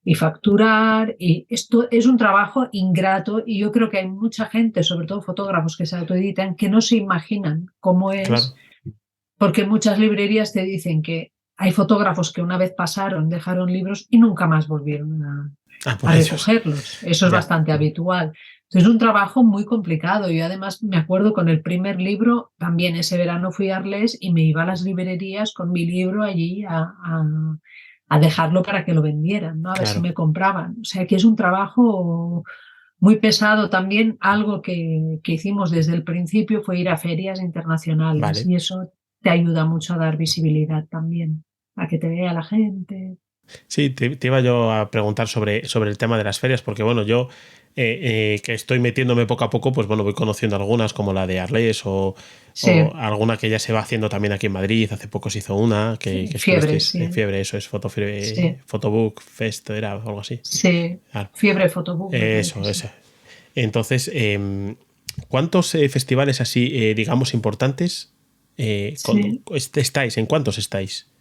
y facturar. Y esto es un trabajo ingrato y yo creo que hay mucha gente, sobre todo fotógrafos que se autoeditan, que no se imaginan cómo es, claro. porque muchas librerías te dicen que hay fotógrafos que una vez pasaron, dejaron libros y nunca más volvieron Ah, a por ellos. recogerlos. Eso es Ya, bastante habitual. Entonces es un trabajo muy complicado. Yo además me acuerdo con el primer libro, también ese verano fui a Arles y me iba a las librerías con mi libro allí a dejarlo para que lo vendieran, ¿no? A ver si claro. me compraban. O sea que es un trabajo muy pesado también. Algo que hicimos desde el principio fue ir a ferias internacionales Vale. y eso te ayuda mucho a dar visibilidad también, a que te vea la gente. Sí, te iba yo a preguntar sobre el tema de las ferias, porque bueno, yo que estoy metiéndome poco a poco, pues bueno, voy conociendo algunas como la de Arles o Sí, alguna que ya se va haciendo también aquí en Madrid. Hace poco se hizo una que fiebre, estuvisteis en sí, fiebre, eso es sí, Photobook Fest, era o algo así. sí. Claro, Fiebre Photobook me parece, eso, sí. eso. Entonces, ¿cuántos festivales así, digamos, importantes Sí. estáis? ¿En cuántos estáis?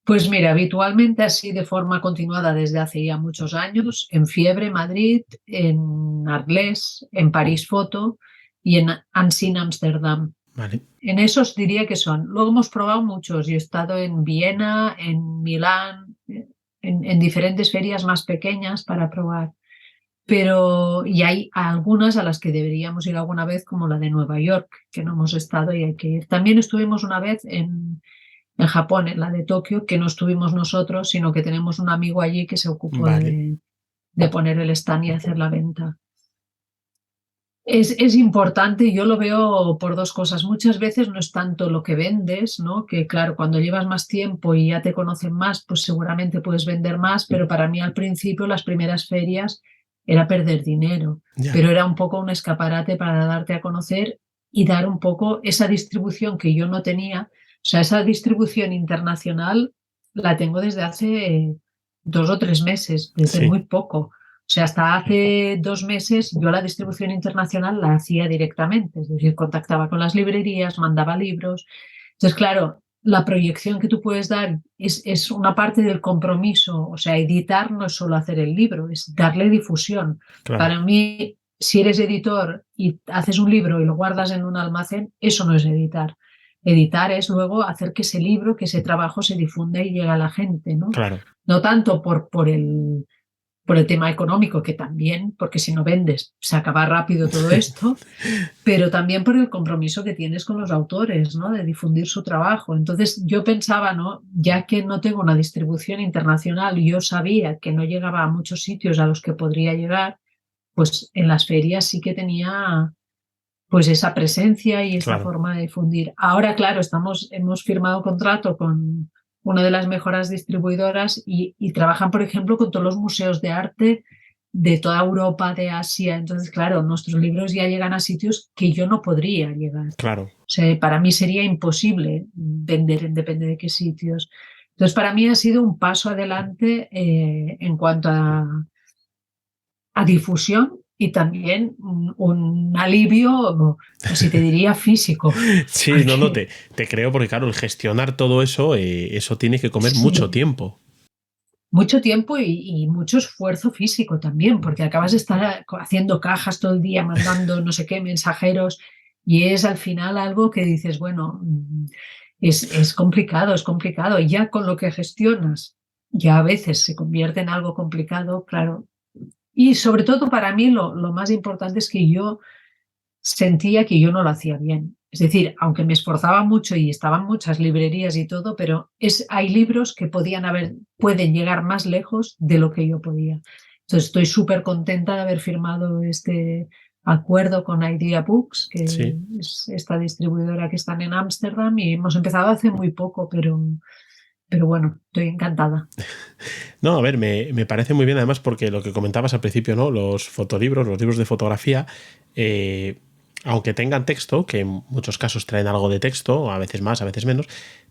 Pues mira, habitualmente así de forma continuada desde hace ya muchos años, en Fiebre, Madrid, en Arles, en París Foto y en Ansin, Ámsterdam. Vale, En esos diría que son. Luego hemos probado muchos. Yo he estado en Viena, en Milán, en diferentes ferias más pequeñas para probar. Pero y hay algunas a las que deberíamos ir alguna vez, como la de Nueva York, que no hemos estado y hay que ir. También estuvimos una vez en Japón, en la de Tokio, que no estuvimos nosotros, sino que tenemos un amigo allí que se ocupó vale. de poner el stand y hacer la venta. Es importante, yo lo veo por dos cosas. Muchas veces no es tanto lo que vendes, ¿no? Que claro, cuando llevas más tiempo y ya te conocen más, pues seguramente puedes vender más, pero para mí al principio, las primeras ferias, era perder dinero, Ya, pero era un poco un escaparate para darte a conocer y dar un poco esa distribución que yo no tenía. O sea, esa distribución internacional la tengo desde hace 2 o 3 meses, desde sí, muy poco. O sea, hasta hace 2 meses yo la distribución internacional la hacía directamente, es decir, contactaba con las librerías, mandaba libros. Entonces, claro, la proyección que tú puedes dar es una parte del compromiso. O sea, editar no es solo hacer el libro, es darle difusión. claro, Para mí, si eres editor y haces un libro y lo guardas en un almacén, eso no es editar. Editar es luego hacer que ese libro, que ese trabajo se difunda y llegue a la gente, ¿no? claro, No tanto por el tema económico, que también, porque si no vendes, se acaba rápido todo esto, pero también por el compromiso que tienes con los autores, ¿no? De difundir su trabajo. Entonces yo pensaba, ¿no? Ya que no tengo una distribución internacional, yo sabía que no llegaba a muchos sitios a los que podría llegar, pues en las ferias sí que tenía pues esa presencia y esa claro. forma de difundir. Ahora, claro, hemos firmado contrato con una de las mejores distribuidoras y trabajan, por ejemplo, con todos los museos de arte de toda Europa, de Asia. Entonces, claro, nuestros libros ya llegan a sitios que yo no podría llegar. Claro. O sea, para mí sería imposible vender en depende de qué sitios. Entonces, para mí ha sido un paso adelante en cuanto a difusión y también un alivio, casi te diría físico, Sí, no, no, porque te creo porque, claro, el gestionar todo eso, eso tiene que comer mucho sí, tiempo. mucho tiempo y mucho esfuerzo físico también, porque acabas de estar haciendo cajas todo el día, mandando no sé qué mensajeros, y es al final algo que dices, bueno, es complicado, es complicado. Y ya con lo que gestionas, ya a veces se convierte en algo complicado, claro. Y sobre todo para mí lo más importante es que yo sentía que yo no lo hacía bien. Es decir, aunque me esforzaba mucho y estaban muchas librerías y todo, pero hay libros que pueden llegar más lejos de lo que yo podía. Entonces estoy súper contenta de haber firmado este acuerdo con Idea Books, que Sí. es esta distribuidora que están en Ámsterdam, y hemos empezado hace muy poco, pero bueno, estoy encantada. No, a ver, me parece muy bien además porque lo que comentabas al principio, ¿no? Los fotolibros, los libros de fotografía, eh, aunque tengan texto, que en muchos casos traen algo de texto, a veces más, a veces menos,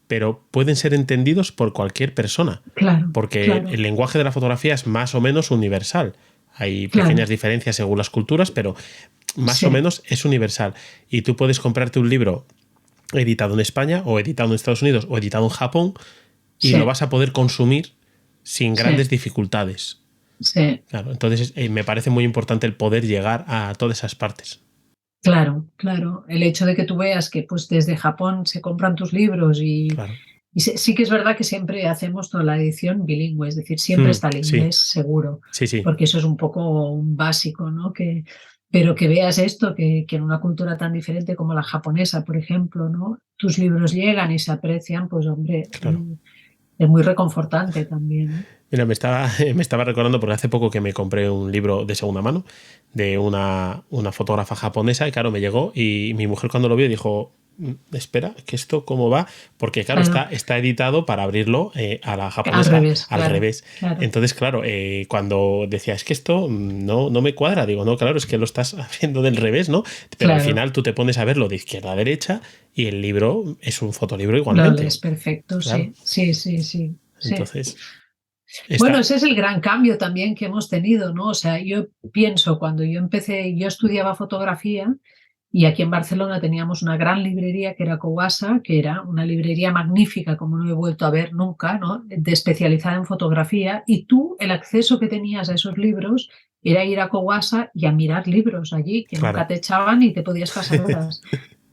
pero pueden ser entendidos por cualquier persona, Claro, porque claro, el lenguaje de la fotografía es más o menos universal. Hay pequeñas claro. diferencias según las culturas, pero más o Sí, menos es universal. Y tú puedes comprarte un libro editado en España o editado en Estados Unidos o editado en Japón y lo sí, vas a poder consumir sin sí, grandes dificultades. sí. Claro, entonces me parece muy importante el poder llegar a todas esas partes. Claro, claro. El hecho de que tú veas que pues desde Japón se compran tus libros Claro. y sí que es verdad que siempre hacemos toda la edición bilingüe, es decir, siempre está el Sí, inglés seguro, sí, sí. porque eso es un poco un básico, ¿no? Pero que veas esto, que en una cultura tan diferente como la japonesa, por ejemplo, ¿no? Tus libros llegan y se aprecian, pues hombre, Claro. es muy reconfortante también, ¿no? Mira, me estaba recordando porque hace poco que me compré un libro de segunda mano de una fotógrafa japonesa y claro, me llegó y mi mujer cuando lo vio dijo, espera, ¿que esto cómo va? Porque claro, Claro, está editado para abrirlo a la al japonesa revés, al claro, revés. claro, Entonces, claro, cuando decía, es que esto no me cuadra, digo, no, claro, es que lo estás haciendo del revés, ¿no? Pero al claro. final tú te pones a verlo de izquierda a derecha y el libro es un fotolibro Lo igualmente. lees perfecto, Claro. sí, sí, sí, sí, sí. Entonces, Bueno, está, ese es el gran cambio también que hemos tenido, ¿no? O sea, yo pienso, cuando yo empecé, yo estudiaba fotografía y aquí en Barcelona teníamos una gran librería que era Cowasa, que era una librería magnífica, como no he vuelto a ver nunca, ¿no? Especializada en fotografía, y tú el acceso que tenías a esos libros era ir a Cowasa y a mirar libros allí, que nunca claro. te echaban y te podías pasar horas.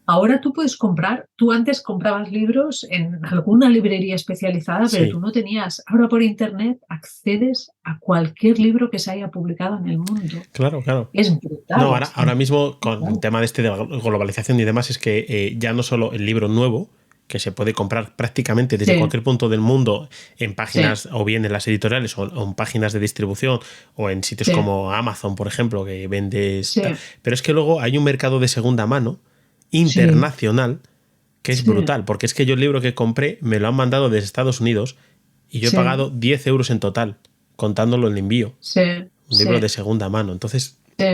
Ahora tú puedes comprar, tú antes comprabas libros en alguna librería especializada, pero tú Sí, no tenías. Ahora por internet accedes a cualquier libro que se haya publicado en el mundo. claro, claro. Es No, brutal, ahora mismo con el brutal. tema de este de la globalización y demás es que ya no solo el libro nuevo, que se puede comprar prácticamente desde sí, cualquier punto del mundo en sí, páginas o bien en las editoriales o en páginas de distribución o en sitios sí, como Amazon, por ejemplo, que vendes sí, tal. Pero es que luego hay un mercado de segunda mano sí, internacional que es sí, brutal, porque es que yo el libro que compré me lo han mandado desde Estados Unidos y yo he sí, pagado 10 euros en total, contándolo el envío. sí, Un libro de sí, segunda mano. Entonces, sí,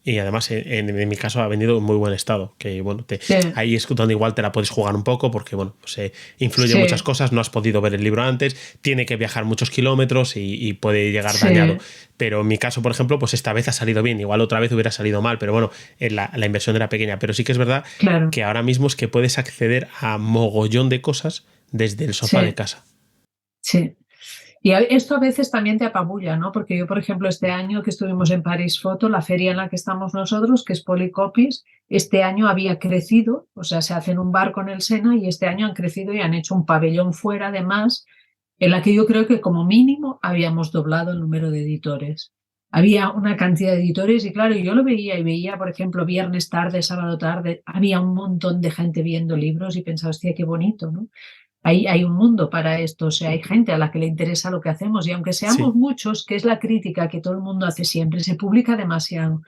y además en mi caso ha venido en muy buen estado, que bueno, sí, ahí es donde igual te la puedes jugar un poco porque bueno, pues influye muchas sí, cosas, no has podido ver el libro antes, tiene que viajar muchos kilómetros y puede llegar dañado. sí, Pero en mi caso, por ejemplo, pues esta vez ha salido bien, igual otra vez hubiera salido mal, pero bueno, la inversión era pequeña. Pero sí que es verdad claro, que ahora mismo es que puedes acceder a mogollón de cosas desde el sofá de sí, casa. sí. Y esto a veces también te apabulla, ¿no? Porque yo, por ejemplo, este año que estuvimos en París Foto, la feria en la que estamos nosotros, que es Polycopies, este año había crecido, o sea, se hace en un barco en el Sena y este año han crecido y han hecho un pabellón fuera, además, en la que yo creo que como mínimo habíamos doblado el número de editores. Había una cantidad de editores y claro, yo lo veía y veía, por ejemplo, viernes tarde, sábado tarde, había un montón de gente viendo libros y pensaba, hostia, qué bonito, ¿no? Hay un mundo para esto, o sea, hay gente a la que le interesa lo que hacemos y aunque seamos Sí, muchos, que es la crítica que todo el mundo hace siempre, se publica demasiado.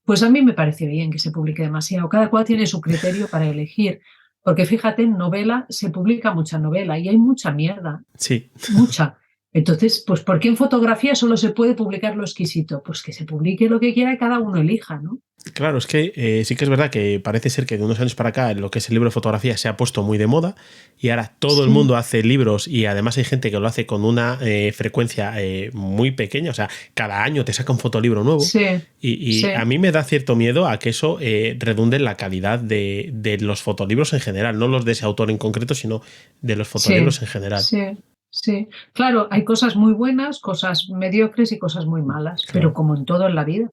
Pues a mí me parece bien que se publique demasiado, cada cual tiene su criterio para elegir, porque fíjate, en novela se publica mucha novela y hay mucha mierda, sí. mucha. Entonces, pues ¿por qué en fotografía solo se puede publicar lo exquisito? Pues que se publique lo que quiera y cada uno elija, ¿no? Claro, es que sí que es verdad que parece ser que de unos años para acá lo que es el libro de fotografía se ha puesto muy de moda y ahora todo el Sí, mundo hace libros y además hay gente que lo hace con una frecuencia muy pequeña, o sea, cada año te saca un fotolibro nuevo sí, y a sí, mí me da cierto miedo a que eso redunde en la calidad de los fotolibros en general, no los de ese autor en concreto, sino de los sí, fotolibros en general. sí, sí. Claro, hay cosas muy buenas, cosas mediocres y cosas muy malas, pero Claro. como en todo en la vida,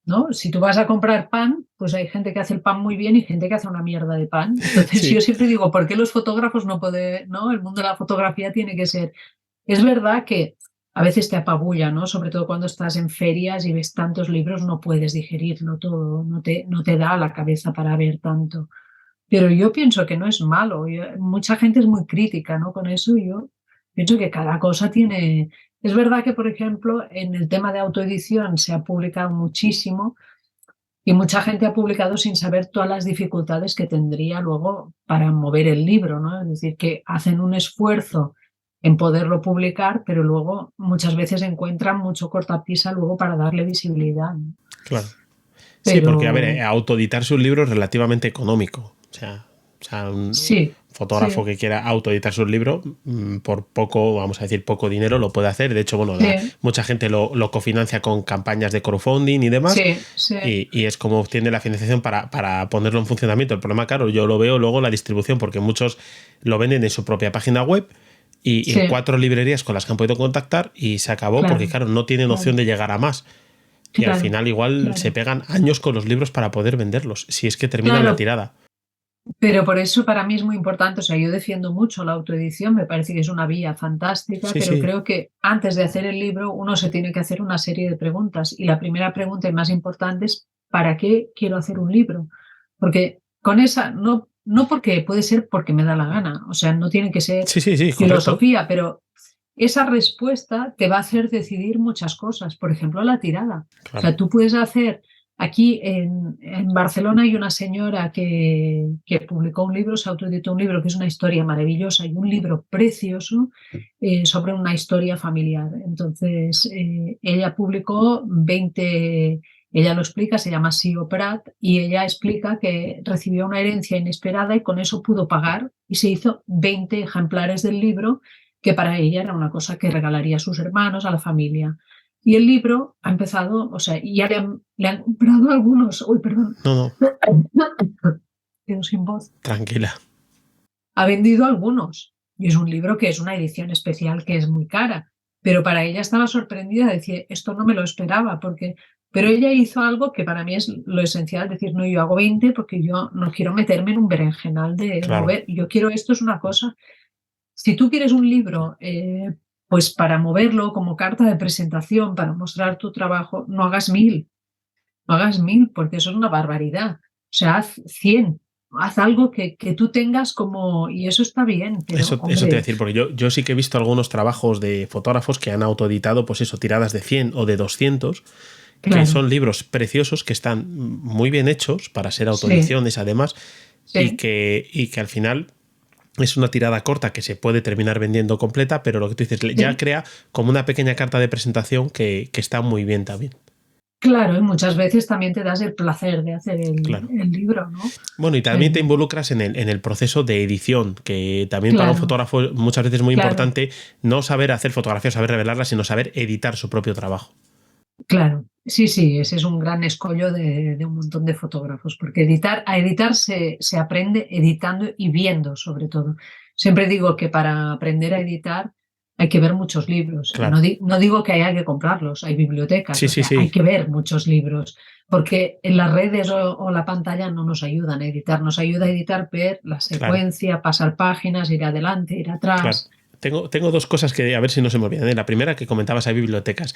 ¿no? Si tú vas a comprar pan, pues hay gente que hace el pan muy bien y gente que hace una mierda de pan. Entonces yo Sí, siempre digo, ¿por qué los fotógrafos no pueden, no? El mundo de la fotografía tiene que ser. Es verdad que a veces te apabulla, ¿no? Sobre todo cuando estás en ferias y ves tantos libros, no puedes digerirlo todo, no te da la cabeza para ver tanto. Pero yo pienso que no es malo. Mucha gente es muy crítica, ¿no? Con eso yo pienso que cada cosa tiene. Es verdad que, por ejemplo, en el tema de autoedición se ha publicado muchísimo y mucha gente ha publicado sin saber todas las dificultades que tendría luego para mover el libro, ¿no? Es decir, que hacen un esfuerzo en poderlo publicar, pero luego muchas veces encuentran mucho cortapisa luego para darle visibilidad, ¿no? claro. Sí, porque, a ver, Pero autoeditarse un libro es relativamente económico. O sea, un sí, fotógrafo sí, que quiera autoeditarse un libro, por poco, vamos a decir, poco dinero lo puede hacer. De hecho, bueno, sí, mucha gente lo cofinancia con campañas de crowdfunding y demás. sí, sí, Y es como obtiene la financiación para ponerlo en funcionamiento. El problema, claro, yo lo veo luego en la distribución, porque muchos lo venden en su propia página web y en sí. 4 librerías con las que han podido contactar y se acabó porque, Claro, claro, no tienen opción claro, de llegar a más. Y al claro, final igual se claro. pegan años con los libros para poder venderlos, si es que terminan la Claro, tirada. pero por eso para mí es muy importante, o sea, yo defiendo mucho la autoedición, me parece que es una vía fantástica, Sí, pero sí, creo que antes de hacer el libro uno se tiene que hacer una serie de preguntas y la primera pregunta y más importante es ¿para qué quiero hacer un libro? Porque con esa, no porque puede ser porque me da la gana, o sea, no tiene que ser sí, sí, sí, correcto. filosofía, pero esa respuesta te va a hacer decidir muchas cosas, por ejemplo, la tirada. O Claro. sea, tú puedes hacer. Aquí en Barcelona hay una señora que publicó un libro, se autoeditó un libro que es una historia maravillosa y un libro precioso sobre una historia familiar. Entonces, ella publicó 20, ella lo explica, se llama Sio Prat, y ella explica que recibió una herencia inesperada y con eso pudo pagar y se hizo 20 ejemplares del libro, que para ella era una cosa que regalaría a sus hermanos, a la familia. Y el libro ha empezado, o sea, ya le han comprado algunos, uy, perdón, No, no, quedo sin voz, tranquila. ha vendido algunos. Y es un libro que es una edición especial que es muy cara, pero para ella estaba sorprendida, decía, esto no me lo esperaba, porque. Pero ella hizo algo que para mí es lo esencial, decir, no, yo hago 20 porque yo no quiero meterme en un berenjenal de Claro. mover, yo quiero esto es una cosa. Si tú quieres un libro, pues para moverlo como carta de presentación, para mostrar tu trabajo, no hagas 1000, no hagas 1000, porque eso es una barbaridad. O sea, haz 100. haz algo que tú tengas como, y eso está bien, pero Eso te voy a hombre, decir, porque yo sí que he visto algunos trabajos de fotógrafos que han autoeditado, pues eso, tiradas de 100 o de 200, que claro, son libros preciosos, que están muy bien hechos para ser sí, autoediciones además, sí, y que al final es una tirada corta que se puede terminar vendiendo completa, pero lo que tú dices, ya sí. crea como una pequeña carta de presentación que está muy bien también. Claro, y muchas veces también te das el placer de hacer Claro. el libro, ¿no? Bueno, y también te Eh, involucras en el proceso de edición, que también para un claro, fotógrafo muchas veces es muy claro, importante no saber hacer fotografías, saber revelarlas, sino saber editar su propio trabajo. claro. Sí, sí, ese es un gran escollo de un montón de fotógrafos, porque a editar se aprende editando y viendo, sobre todo. Siempre digo que para aprender a editar hay que ver muchos libros. Claro. No digo que haya que comprarlos, hay bibliotecas, Sí, o sí, sea, hay sí. que ver muchos libros, porque en las redes o la pantalla no nos ayudan a editar, nos ayuda a editar, ver la Claro, secuencia, pasar páginas, ir adelante, ir claro. atrás. Tengo dos cosas que a ver si no se me olvidan. La primera que comentabas, hay bibliotecas.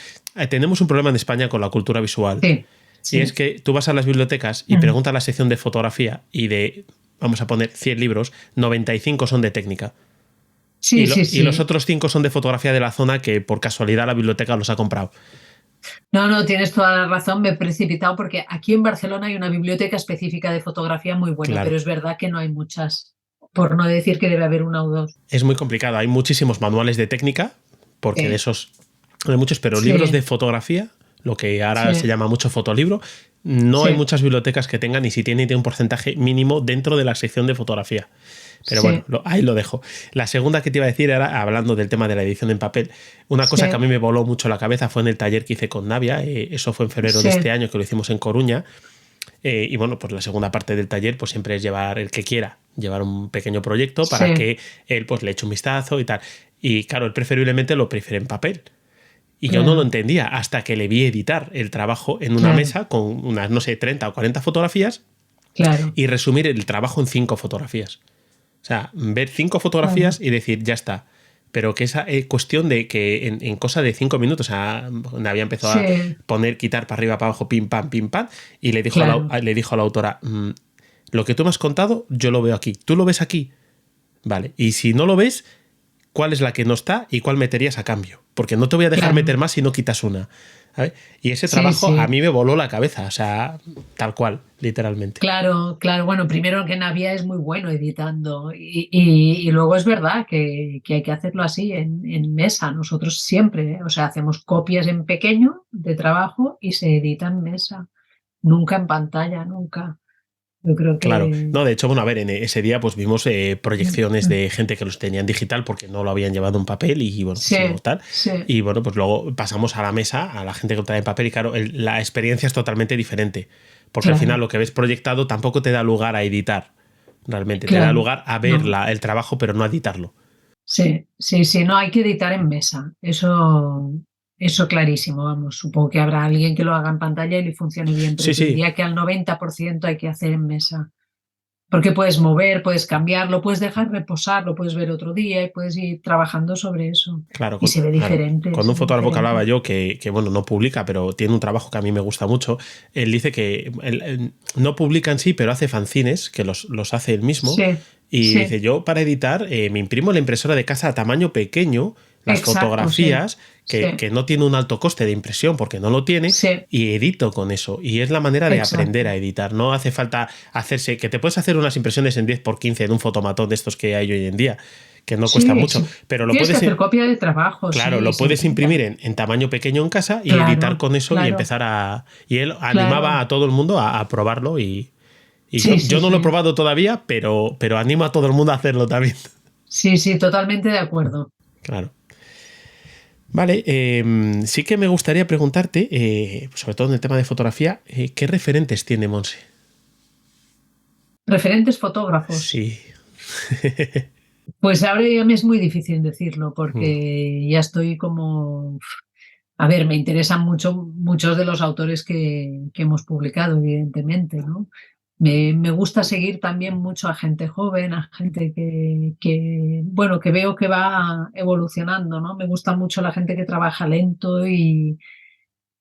Tenemos un problema en España con la cultura visual. Sí, Y es sí. que tú vas a las bibliotecas y Mm. preguntas a la sección de fotografía y de, vamos a poner 100 libros, 95 son de técnica. Sí, sí, Y los sí. otros 5 son de fotografía de la zona que por casualidad la biblioteca los ha comprado. No, no, tienes toda la razón, me he precipitado porque aquí en Barcelona hay una biblioteca específica de fotografía muy buena, Claro. pero es verdad que no hay muchas, por no decir que debe haber una o dos. Es muy complicado. Hay muchísimos manuales de técnica, porque de Sí, esos hay muchos, pero libros de sí, fotografía, lo que ahora se sí, llama mucho fotolibro, no hay sí, muchas bibliotecas que tengan, y si tienen, tiene un porcentaje mínimo dentro de la sección de fotografía. Pero bueno, sí, ahí lo dejo. La segunda que te iba a decir era, hablando del tema de la edición en papel, una cosa que a sí, mí me voló mucho la cabeza fue en el taller que hice con Navia, eso fue en febrero de este sí, año, que lo hicimos en Coruña, y bueno, pues la segunda parte del taller pues siempre es llevar, el que quiera, llevar un pequeño proyecto para sí, que él pues le eche un vistazo y tal. Y claro, él preferiblemente lo prefiere en papel. Y yo no lo claro, entendía hasta que le vi editar el trabajo en una claro, mesa con unas, no sé, 30 o 40 fotografías claro, y resumir el trabajo en 5 fotografías. O sea, ver 5 claro, fotografías y decir, ya está. Pero que esa cuestión de que en cosa de 5 minutos, o sea, había empezado a sí, poner, quitar para arriba, para abajo, pim, pam, y le dijo claro, le dijo a la autora, lo que tú me has contado, yo lo veo aquí. ¿Tú lo ves aquí? Vale. Y si no lo ves, ¿cuál es la que no está y cuál meterías a cambio? Porque no te voy a dejar claro, meter más si no quitas una. ¿Sabes? Y ese sí, trabajo a sí. mí me voló la cabeza, o sea, tal cual, literalmente. Claro, claro. Bueno, primero que Navia es muy bueno editando y luego es verdad que hay que hacerlo así en mesa. Nosotros siempre, o sea, hacemos copias en pequeño de trabajo y se edita en mesa, nunca en pantalla, nunca. Yo creo Claro, que no, de hecho, bueno, a ver, en ese día pues vimos mm, proyecciones mm. de gente que los tenía en digital porque no lo habían llevado en papel y bueno, pues lo Sí, tal. sí, Y bueno, pues luego pasamos a la mesa, a la gente que lo trae en papel y claro, la experiencia es totalmente diferente porque al final claro, lo que ves proyectado tampoco te da lugar a editar, realmente, te da claro. lugar a ver No, el trabajo pero no a editarlo. sí, sí, sí, no hay que editar en mesa. Eso clarísimo, vamos. Supongo que habrá alguien que lo haga en pantalla y le funcione bien, pero Sí, te sí, diría que al 90% hay que hacer en mesa. Porque puedes mover, puedes cambiarlo, puedes dejar reposar, lo puedes ver otro día y puedes ir trabajando sobre eso. claro, Y se ve claro. diferente, Con se un ve fotógrafo que hablaba diferente. yo, bueno, no publica, pero tiene un trabajo que a mí me gusta mucho, él dice que él no publica en sí, pero hace fanzines, que los hace él mismo, Sí, y sí, dice, yo para editar me imprimo la impresora de casa a tamaño pequeño, las exacto, sí, fotografías, sí, que no tiene un alto coste de impresión porque no lo tiene, sí, y edito con eso. Y es la manera de aprender exacto. a editar. No hace falta hacerse, que te puedes hacer unas impresiones en 10 por 15 en un fotomatón de estos que hay hoy en día, que no cuesta Sí, mucho, sí. pero lo Tienes que puedes, hacer copia de trabajo, claro, sí, lo se puedes imprimir intenta. en tamaño pequeño en casa y editar Claro, con eso y claro, empezar a... Y él animaba claro. a todo el mundo a probarlo y Sí, sí, yo no lo he sí. probado todavía, pero animo a todo el mundo a hacerlo también. Sí, sí, totalmente de acuerdo. Claro. Vale, sí que me gustaría preguntarte, sobre todo en el tema de fotografía, ¿qué referentes tiene Monse? Referentes fotógrafos. Sí. Pues ahora ya me es muy difícil decirlo Mm, porque ya estoy como... A ver, me interesan mucho muchos de los autores que hemos publicado, evidentemente, ¿no? Me gusta seguir también mucho a gente joven, a gente bueno, que veo que va evolucionando, ¿no? Me gusta mucho la gente que trabaja lento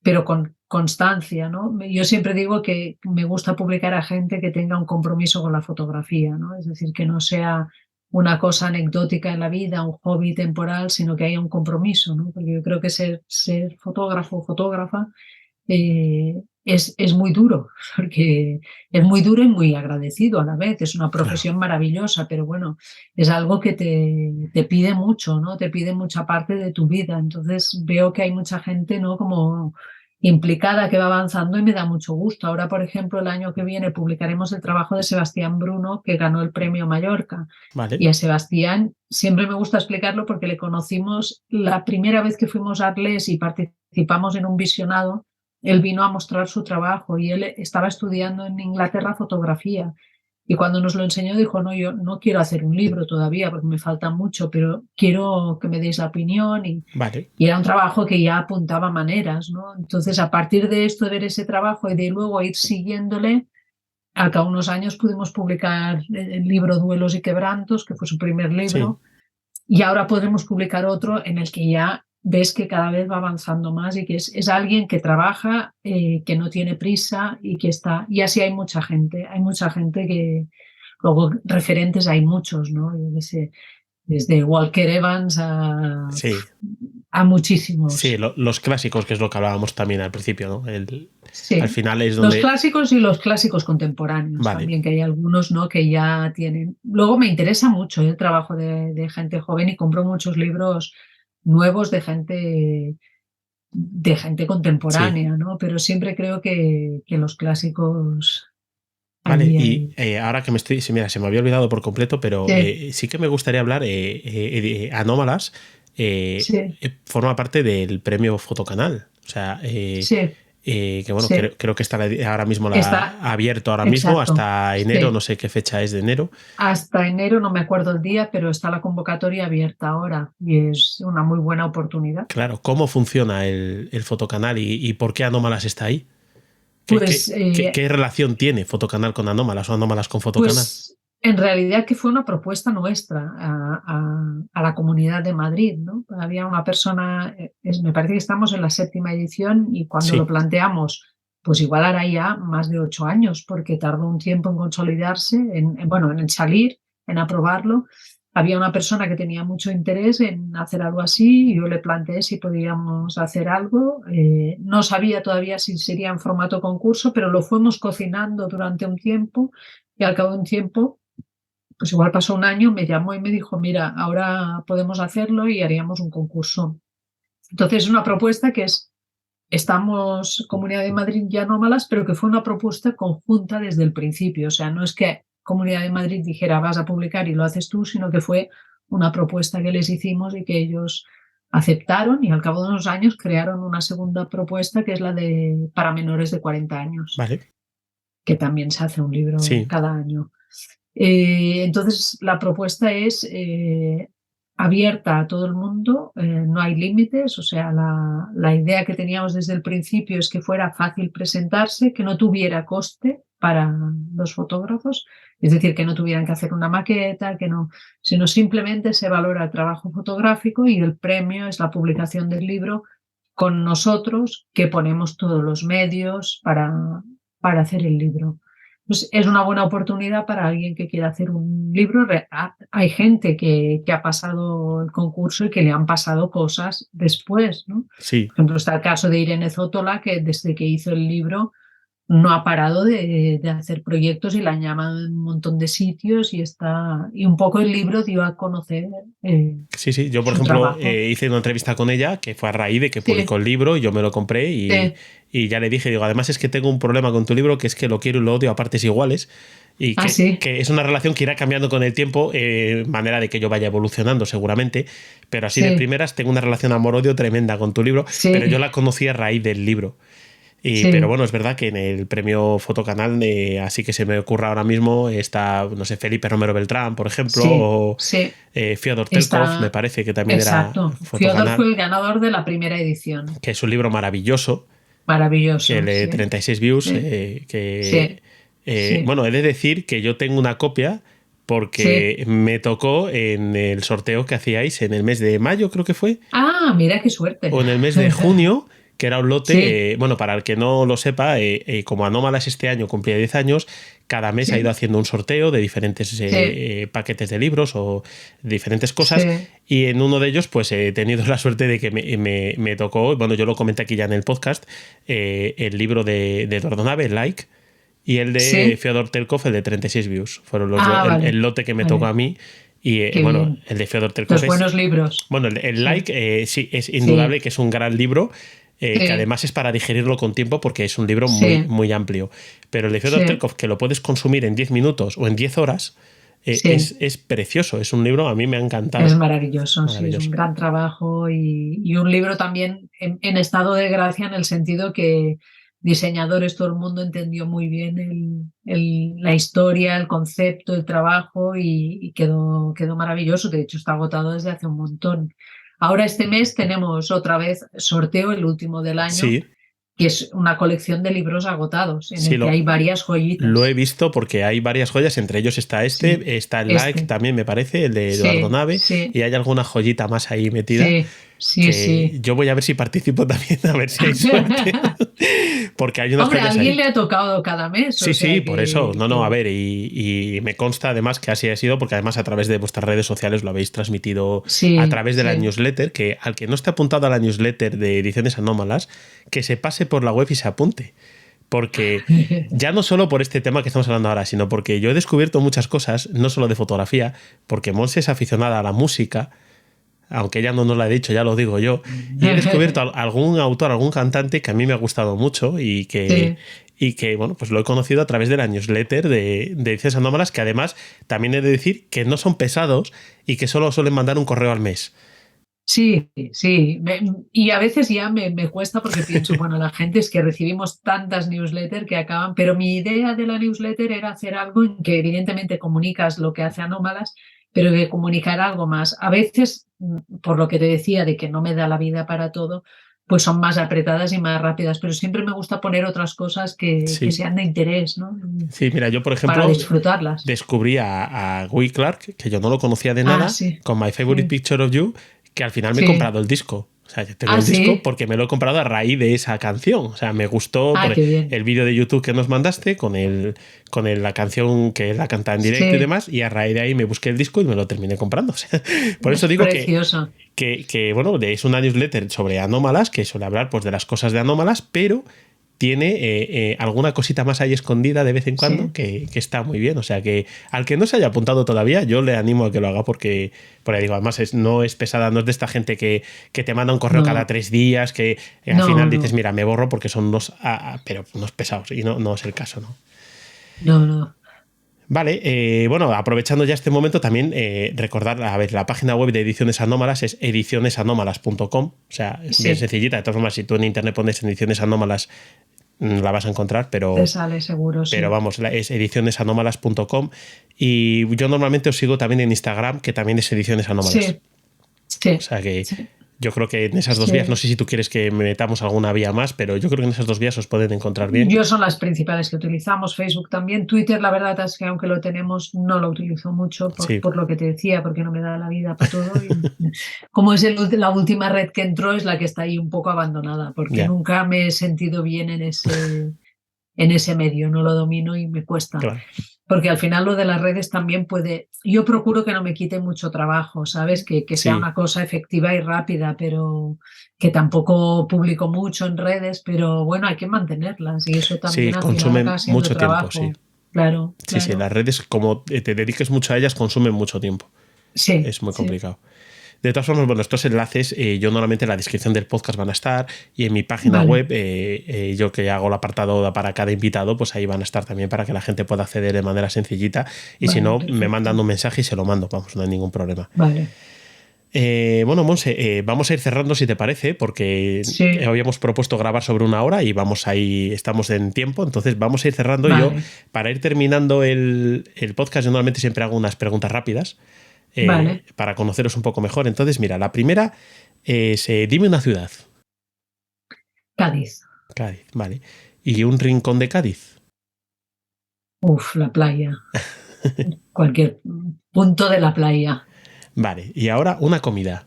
pero constancia, ¿no? Yo siempre digo que me gusta publicar a gente que tenga un compromiso con la fotografía, ¿no? Es decir, que no sea una cosa anecdótica en la vida, un hobby temporal, sino que haya un compromiso, ¿no? Porque yo creo que ser fotógrafo o fotógrafa es muy duro, porque es muy duro y muy agradecido a la vez. Es una Claro. profesión maravillosa, pero bueno, es algo que te pide mucho, ¿no? Te pide mucha parte de tu vida. Entonces veo que hay mucha gente, ¿no? Como implicada que va avanzando y me da mucho gusto. Ahora, por ejemplo, el año que viene publicaremos el trabajo de Sebastián Bruno, que ganó el premio Mallorca. Vale. Y a Sebastián siempre me gusta explicarlo porque le conocimos la primera vez que fuimos a Arles y participamos en un visionado. Él vino a mostrar su trabajo y él estaba estudiando en Inglaterra fotografía. Y cuando nos lo enseñó dijo, no, yo no quiero hacer un libro todavía porque me falta mucho, pero quiero que me deis la opinión. Vale. Y era un trabajo que ya apuntaba maneras, ¿no? Entonces, a partir de esto, de ver ese trabajo y de luego ir siguiéndole, al cabo de unos años pudimos publicar el libro Duelos y Quebrantos, que fue su primer Sí. libro, y ahora podremos publicar otro en el que ya ves que cada vez va avanzando más y que es alguien que trabaja, que no tiene prisa y que está. Y así hay mucha gente que. Luego, referentes hay muchos, ¿no? Yo qué sé, desde Walker Evans Sí. a Sí, muchísimos. los clásicos, que es lo que hablábamos también al principio, ¿no? Al Sí, final es los donde... clásicos y los clásicos contemporáneos Vale. también, que hay algunos, ¿no? Que ya tienen. Luego me interesa mucho el trabajo de gente joven y compro muchos libros nuevos de gente Sí. contemporánea, ¿no? Pero siempre creo que los clásicos Vale, ahí y hay. ahora que me estoy, sí, mira, se me había olvidado por completo, pero Sí, sí que me gustaría hablar, Anómalas sí, forma parte del premio Fotocanal, o sea, sí, que bueno, sí. creo que está ahora mismo Está, abierto ahora mismo exacto. hasta enero, no Sí. sé qué fecha es de enero. Hasta enero no me acuerdo el día, pero está la convocatoria abierta ahora y es una muy buena oportunidad. Claro, ¿cómo funciona el Fotocanal y por qué Anómalas está ahí? ¿Qué, Pues, qué, qué, qué relación tiene Fotocanal con Anómalas o Anómalas con Fotocanal? pues en realidad que fue una propuesta nuestra a la Comunidad de Madrid, ¿no? Había una persona, me parece que estamos en la 7ª edición y cuando lo Sí, planteamos, pues igual hará ya más de 8 años, porque tardó un tiempo en consolidarse, bueno, en salir, en aprobarlo. Había una persona que tenía mucho interés en hacer algo así y yo le planteé si podíamos hacer algo. No sabía todavía si sería en formato concurso, pero lo fuimos cocinando durante un tiempo y al cabo de un tiempo, pues igual pasó un año, me llamó y me dijo, mira, ahora podemos hacerlo y haríamos un concurso. Entonces es una propuesta que estamos Comunidad de Madrid y Anómalas, pero que fue una propuesta conjunta desde el principio. O sea, no es que Comunidad de Madrid dijera vas a publicar y lo haces tú, sino que fue una propuesta que les hicimos y que ellos aceptaron y al cabo de unos años crearon una segunda propuesta que es la de para menores de 40 años, vale, que también se hace un libro sí, cada año. Entonces, la propuesta es abierta a todo el mundo, no hay límites, o sea, la idea que teníamos desde el principio es que fuera fácil presentarse, que no tuviera coste para los fotógrafos, es decir, que no tuvieran que hacer una maqueta, que no, sino simplemente se valora el trabajo fotográfico y el premio es la publicación del libro con nosotros que ponemos todos los medios para hacer el libro. Pues es una buena oportunidad para alguien que quiera hacer un libro. Hay gente que ha pasado el concurso y que le han pasado cosas después, ¿no? sí. Por ejemplo, está el caso de Irene Zótola, que desde que hizo el libro no ha parado de hacer proyectos y la han llamado en un montón de sitios y un poco el libro dio a conocer Sí, sí. Yo, por su ejemplo, trabajo. hice una entrevista con ella que fue a raíz de que publicó Sí, el libro y yo me lo compré sí, y ya le dije, digo, además es que tengo un problema con tu libro que es que lo quiero y lo odio a partes iguales y así, que es una relación que irá cambiando con el tiempo, manera de que yo vaya evolucionando seguramente, pero así de sí, primeras tengo una relación amor-odio tremenda con tu libro, pero yo sí, la conocí a raíz del libro. Pero sí, bueno, es verdad que en el premio Fotocanal, así que se me ocurra ahora mismo, está, no sé, Felipe Romero Beltrán, por ejemplo, sí, o sí. Fyodor Telkov, me Está, parece que también era exacto. Fyodor Fotocanal, fue el ganador de la primera edición. que es un libro maravilloso, que Maravilloso, lee sí, 36 views, sí, sí, sí, bueno, he de decir que yo tengo una copia sí. porque me tocó en el sorteo que hacíais en el mes de mayo, creo que fue, Ah, mira qué suerte. o en el mes de junio, que era un lote, bueno, para el que no lo sepa, como Anómalas este año cumplía 10 años, cada mes ha ido haciendo un sorteo de diferentes paquetes de libros o diferentes cosas, y en uno de ellos pues he tenido la suerte de que me tocó, bueno, yo lo comenté aquí ya en el podcast, el libro de Dordonave, Like, y el de Fyodor Telkov, el de 36 Views. Fueron los el lote que me tocó a mí. Y bueno, bien. el de Fyodor Telkov Los buenos libros. Bueno, el Like sí, es indudable que es un gran libro. Que además es para digerirlo con tiempo porque es un libro muy, muy amplio. Pero el de Fyodor Telkov, que lo puedes consumir en 10 minutos o en 10 horas, es precioso. Es un libro, a mí me ha encantado. Es maravilloso, sí, es un gran trabajo y un libro también en estado de gracia, en el sentido que diseñadores, todo el mundo entendió muy bien la historia, el concepto, el trabajo y quedó maravilloso. De hecho, está agotado desde hace un montón. Ahora este mes tenemos otra vez sorteo, el último del año, que es una colección de libros agotados, en el que hay varias joyitas. Lo he visto porque hay varias joyas, entre ellos está está el Like también, me parece, el de Eduardo Nave, y hay alguna joyita más ahí metida. Yo voy a ver si participo también, a ver si hay suerte. Porque hay unas joyas a alguien ahí. le ha tocado cada mes. Sí, por eso. No, a ver, y me consta además que así ha sido, porque además a través de vuestras redes sociales lo habéis transmitido a través de la newsletter, que al que no esté apuntado a la newsletter de Ediciones Anómalas, que se pase por la web y se apunte. Porque ya no solo por este tema que estamos hablando ahora, sino porque yo he descubierto muchas cosas, no solo de fotografía, porque Monse es aficionada a la música, aunque ella no nos lo ha dicho, ya lo digo yo, y he descubierto algún autor, algún cantante que a mí me ha gustado mucho y que bueno, pues lo he conocido a través de la newsletter de Ediciones Anómalas, que además también he de decir que no son pesados y que solo suelen mandar un correo al mes. Sí. Y a veces ya me cuesta porque pienso, bueno, la gente es que recibimos tantas newsletters que acaban, pero mi idea de la newsletter era hacer algo en que evidentemente comunicas lo que hace Anómalas, pero que comunicar algo más. A veces, por lo que te decía de que no me da la vida para todo, pues son más apretadas y más rápidas, pero siempre me gusta poner otras cosas que sean de interés, ¿no? Sí, mira, yo por ejemplo para disfrutarlas. Descubrí a Guy Clark, que yo no lo conocía de nada, con My Favorite Picture of You, que al final me he comprado el disco. O sea, yo tengo el disco porque me lo he comprado a raíz de esa canción. O sea, me gustó el vídeo de YouTube que nos mandaste con la canción que la canta en directo y demás, y a raíz de ahí me busqué el disco y me lo terminé comprando. O sea, por eso digo que bueno, es una newsletter sobre Anómalas, que suele hablar pues de las cosas de Anómalas, pero tiene alguna cosita más ahí escondida de vez en cuando que está muy bien. O sea que al que no se haya apuntado todavía, yo le animo a que lo haga porque digo, además no es pesada, no es de esta gente que te manda un correo cada 3 días, que al final dices, mira, me borro porque son pero unos pesados, y no es el caso, ¿no? No. Vale, bueno, aprovechando ya este momento también recordar, a ver, la página web de Ediciones Anómalas es edicionesanómalas.com, o sea, es bien sencillita. De todas formas, si tú en internet pones Ediciones Anómalas la vas a encontrar, pero te sale seguro, pero vamos, es edicionesanómalas.com, y yo normalmente os sigo también en Instagram, que también es Ediciones Anómalas. O sea que yo creo que en esas dos vías, no sé si tú quieres que metamos alguna vía más, pero yo creo que en esas dos vías os pueden encontrar bien. Son las principales que utilizamos, Facebook también. Twitter, la verdad es que aunque lo tenemos, no lo utilizo mucho por lo que te decía, porque no me da la vida para todo. Y como es la última red que entró, es la que está ahí un poco abandonada, porque nunca me he sentido bien en ese medio, no lo domino y me cuesta. Claro. Porque al final lo de las redes también puede... Yo procuro que no me quite mucho trabajo, ¿sabes? Que sea una cosa efectiva y rápida, pero que tampoco publico mucho en redes, pero bueno, hay que mantenerlas y eso también consumen mucho trabajo. tiempo, Claro. Sí, las redes, como te dediques mucho a ellas, consumen mucho tiempo. Es muy complicado. De todas formas, bueno, estos enlaces yo normalmente en la descripción del podcast van a estar, y en mi página web, yo que hago el apartado para cada invitado, pues ahí van a estar también para que la gente pueda acceder de manera sencillita, y si no, me mandan un mensaje y se lo mando, vamos, no hay ningún problema. Vale. Bueno, Monse, vamos a ir cerrando si te parece, porque habíamos propuesto grabar sobre 1 hora y estamos en tiempo, entonces vamos a ir cerrando. Yo, para ir terminando el podcast, yo normalmente siempre hago unas preguntas rápidas. Para conoceros un poco mejor. Entonces, mira, la primera es, dime una ciudad. Cádiz. Cádiz, vale. ¿Y un rincón de Cádiz? La playa. Cualquier punto de la playa. Vale, y ahora una comida.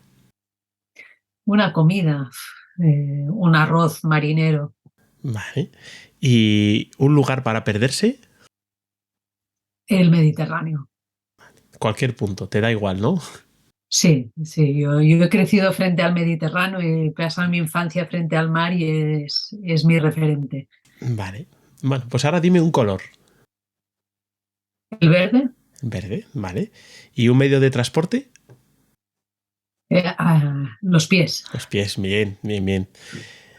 Una comida. un arroz marinero. Vale. ¿Y un lugar para perderse? El Mediterráneo. Cualquier punto, te da igual, ¿no? Sí, sí, yo he crecido frente al Mediterráneo y he pasado mi infancia frente al mar y es mi referente. Vale. Bueno, pues ahora dime un color. ¿El verde? Verde, vale. ¿Y un medio de transporte? Los pies. Los pies, bien, bien, bien.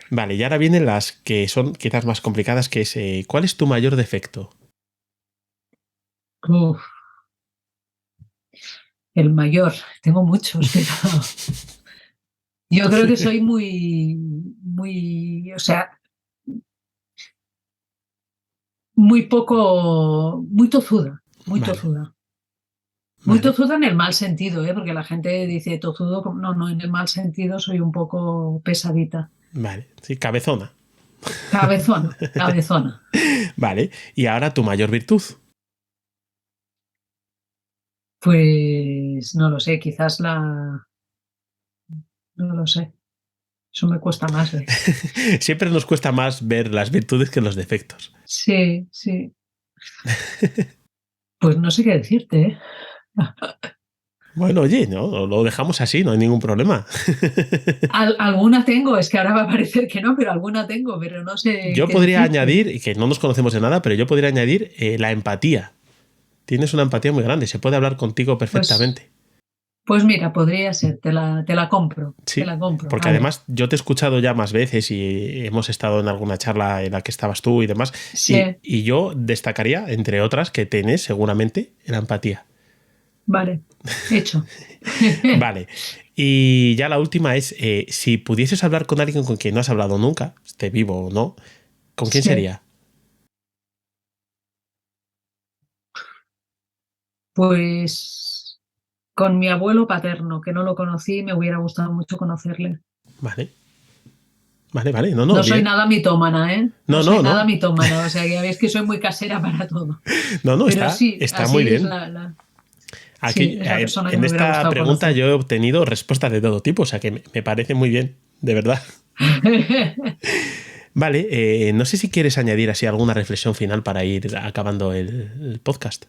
Vale, y ahora vienen las que son quizás más complicadas, que es ¿cuál es tu mayor defecto? Uf, el mayor. Tengo muchos, pero yo creo que soy o sea, muy tozuda, muy Vale, tozuda. Muy vale, tozuda en el mal sentido, ¿eh? Porque la gente dice tozudo, no, no, en el mal sentido soy un poco pesadita. vale. Sí, cabezona. Cabezona, cabezona. Vale, y ahora tu mayor virtud. Pues no lo sé, quizás no lo sé. Eso me cuesta más ver. Siempre nos cuesta más ver las virtudes que los defectos. Sí, sí. Pues no sé qué decirte, ¿eh? Bueno, oye, no, lo dejamos así, no hay ningún problema. Alguna tengo, es que ahora va a parecer que no, pero alguna tengo, pero no sé Yo qué podría decirte. añadir, que no nos conocemos de nada, pero yo podría añadir la empatía. Tienes una empatía muy grande, se puede hablar contigo Pues, perfectamente. pues mira, podría ser, te la compro, Sí, porque vale. además yo te he escuchado ya más veces y hemos estado en alguna charla en la que estabas tú y demás, Sí, y yo destacaría, entre otras, que tenés seguramente la empatía. vale, hecho. Vale, y ya la última es, si pudieses hablar con alguien con quien no has hablado nunca, esté vivo o no, ¿con quién Sí, sería? pues con mi abuelo paterno, que no lo conocí, me hubiera gustado mucho conocerle. Vale, vale, vale, no, no, No soy bien. nada mitómana, ¿eh? No No, soy no, nada no, mitómana, o sea, ya veis que soy muy casera para todo. no, no, Pero está, sí, está muy así es bien. sí, Aquí, es la persona que en me hubiera esta gustado pregunta conocer. yo he obtenido respuestas de todo tipo, o sea que me parece muy bien, de verdad. Vale, no sé si quieres añadir así alguna reflexión final para ir acabando el podcast.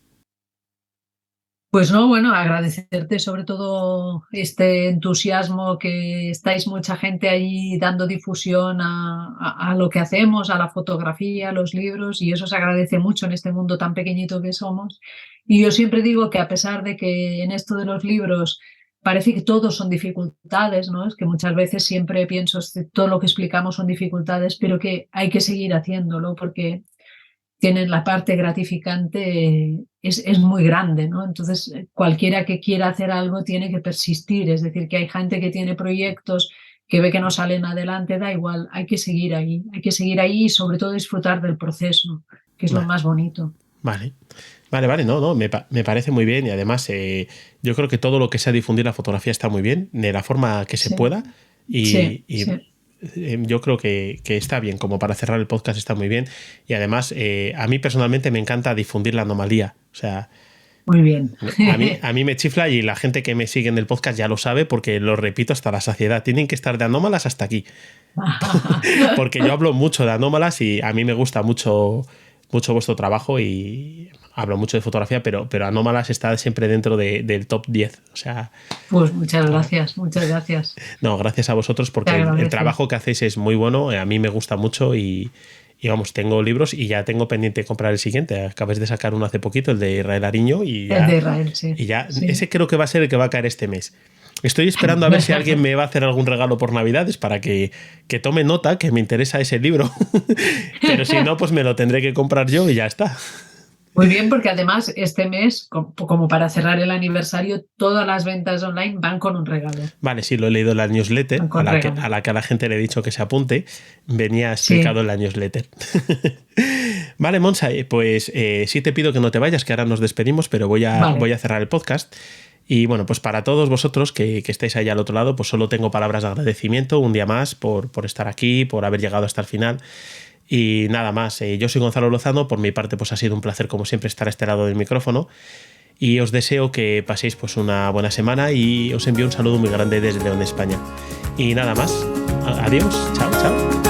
Pues no, bueno, agradecerte sobre todo este entusiasmo que estáis mucha gente ahí dando difusión a lo que hacemos, a la fotografía, a los libros, y eso se agradece mucho en este mundo tan pequeñito que somos. Y yo siempre digo que a pesar de que en esto de los libros parece que todos son dificultades, ¿no? Es que muchas veces siempre pienso que todo lo que explicamos son dificultades, pero que hay que seguir haciéndolo porque tienen la parte gratificante, es muy grande, ¿no? Entonces, cualquiera que quiera hacer algo tiene que persistir, es decir, que hay gente que tiene proyectos que ve que no salen adelante, da igual, hay que seguir ahí y sobre todo disfrutar del proceso, que es lo Vale, más bonito. vale. Vale, vale, no, no, me parece muy bien y además yo creo que todo lo que sea difundir la fotografía está muy bien, de la forma que se Sí, pueda sí, y sí. yo creo que está bien, como para cerrar el podcast está muy bien y además a mí personalmente me encanta difundir la anomalía, o sea, Muy bien. a mí me chifla y la gente que me sigue en el podcast ya lo sabe porque lo repito hasta la saciedad, tienen que estar de anómalas hasta aquí, porque yo hablo mucho de anómalas y a mí me gusta mucho, mucho vuestro trabajo y hablo mucho de fotografía, pero Anómalas está siempre dentro del top 10. O sea, Pues muchas gracias, muchas gracias. no, gracias a vosotros Te porque el agradece. trabajo que hacéis es muy bueno, a mí me gusta mucho y vamos, tengo libros y ya tengo pendiente de comprar el siguiente. Acabáis de sacar uno hace poquito, el de Israel Ariño, El de Israel, sí. y ya, Sí. ese creo que va a ser el que va a caer este mes. Estoy esperando a ver si alguien me va a hacer algún regalo por Navidades para que tome nota, que me interesa ese libro. Pero si no, pues me lo tendré que comprar yo y ya está. Muy bien, porque además este mes, como para cerrar el aniversario, todas las ventas online van con un regalo. Vale, sí, lo he leído en la newsletter, Van con regalo. a la gente le he dicho que se apunte. Venía explicado Sí, en la newsletter. Vale, Monsa, pues sí te pido que no te vayas, que ahora nos despedimos, pero voy vale. a cerrar el podcast. Y bueno, pues para todos vosotros que estáis ahí al otro lado, pues solo tengo palabras de agradecimiento un día más por estar aquí, por haber llegado hasta el final. Y nada más, yo soy Gonzalo Lozano, por mi parte pues ha sido un placer como siempre estar a este lado del micrófono y os deseo que paséis pues una buena semana y os envío un saludo muy grande desde León, España. Y nada más, Adiós, chao, chao.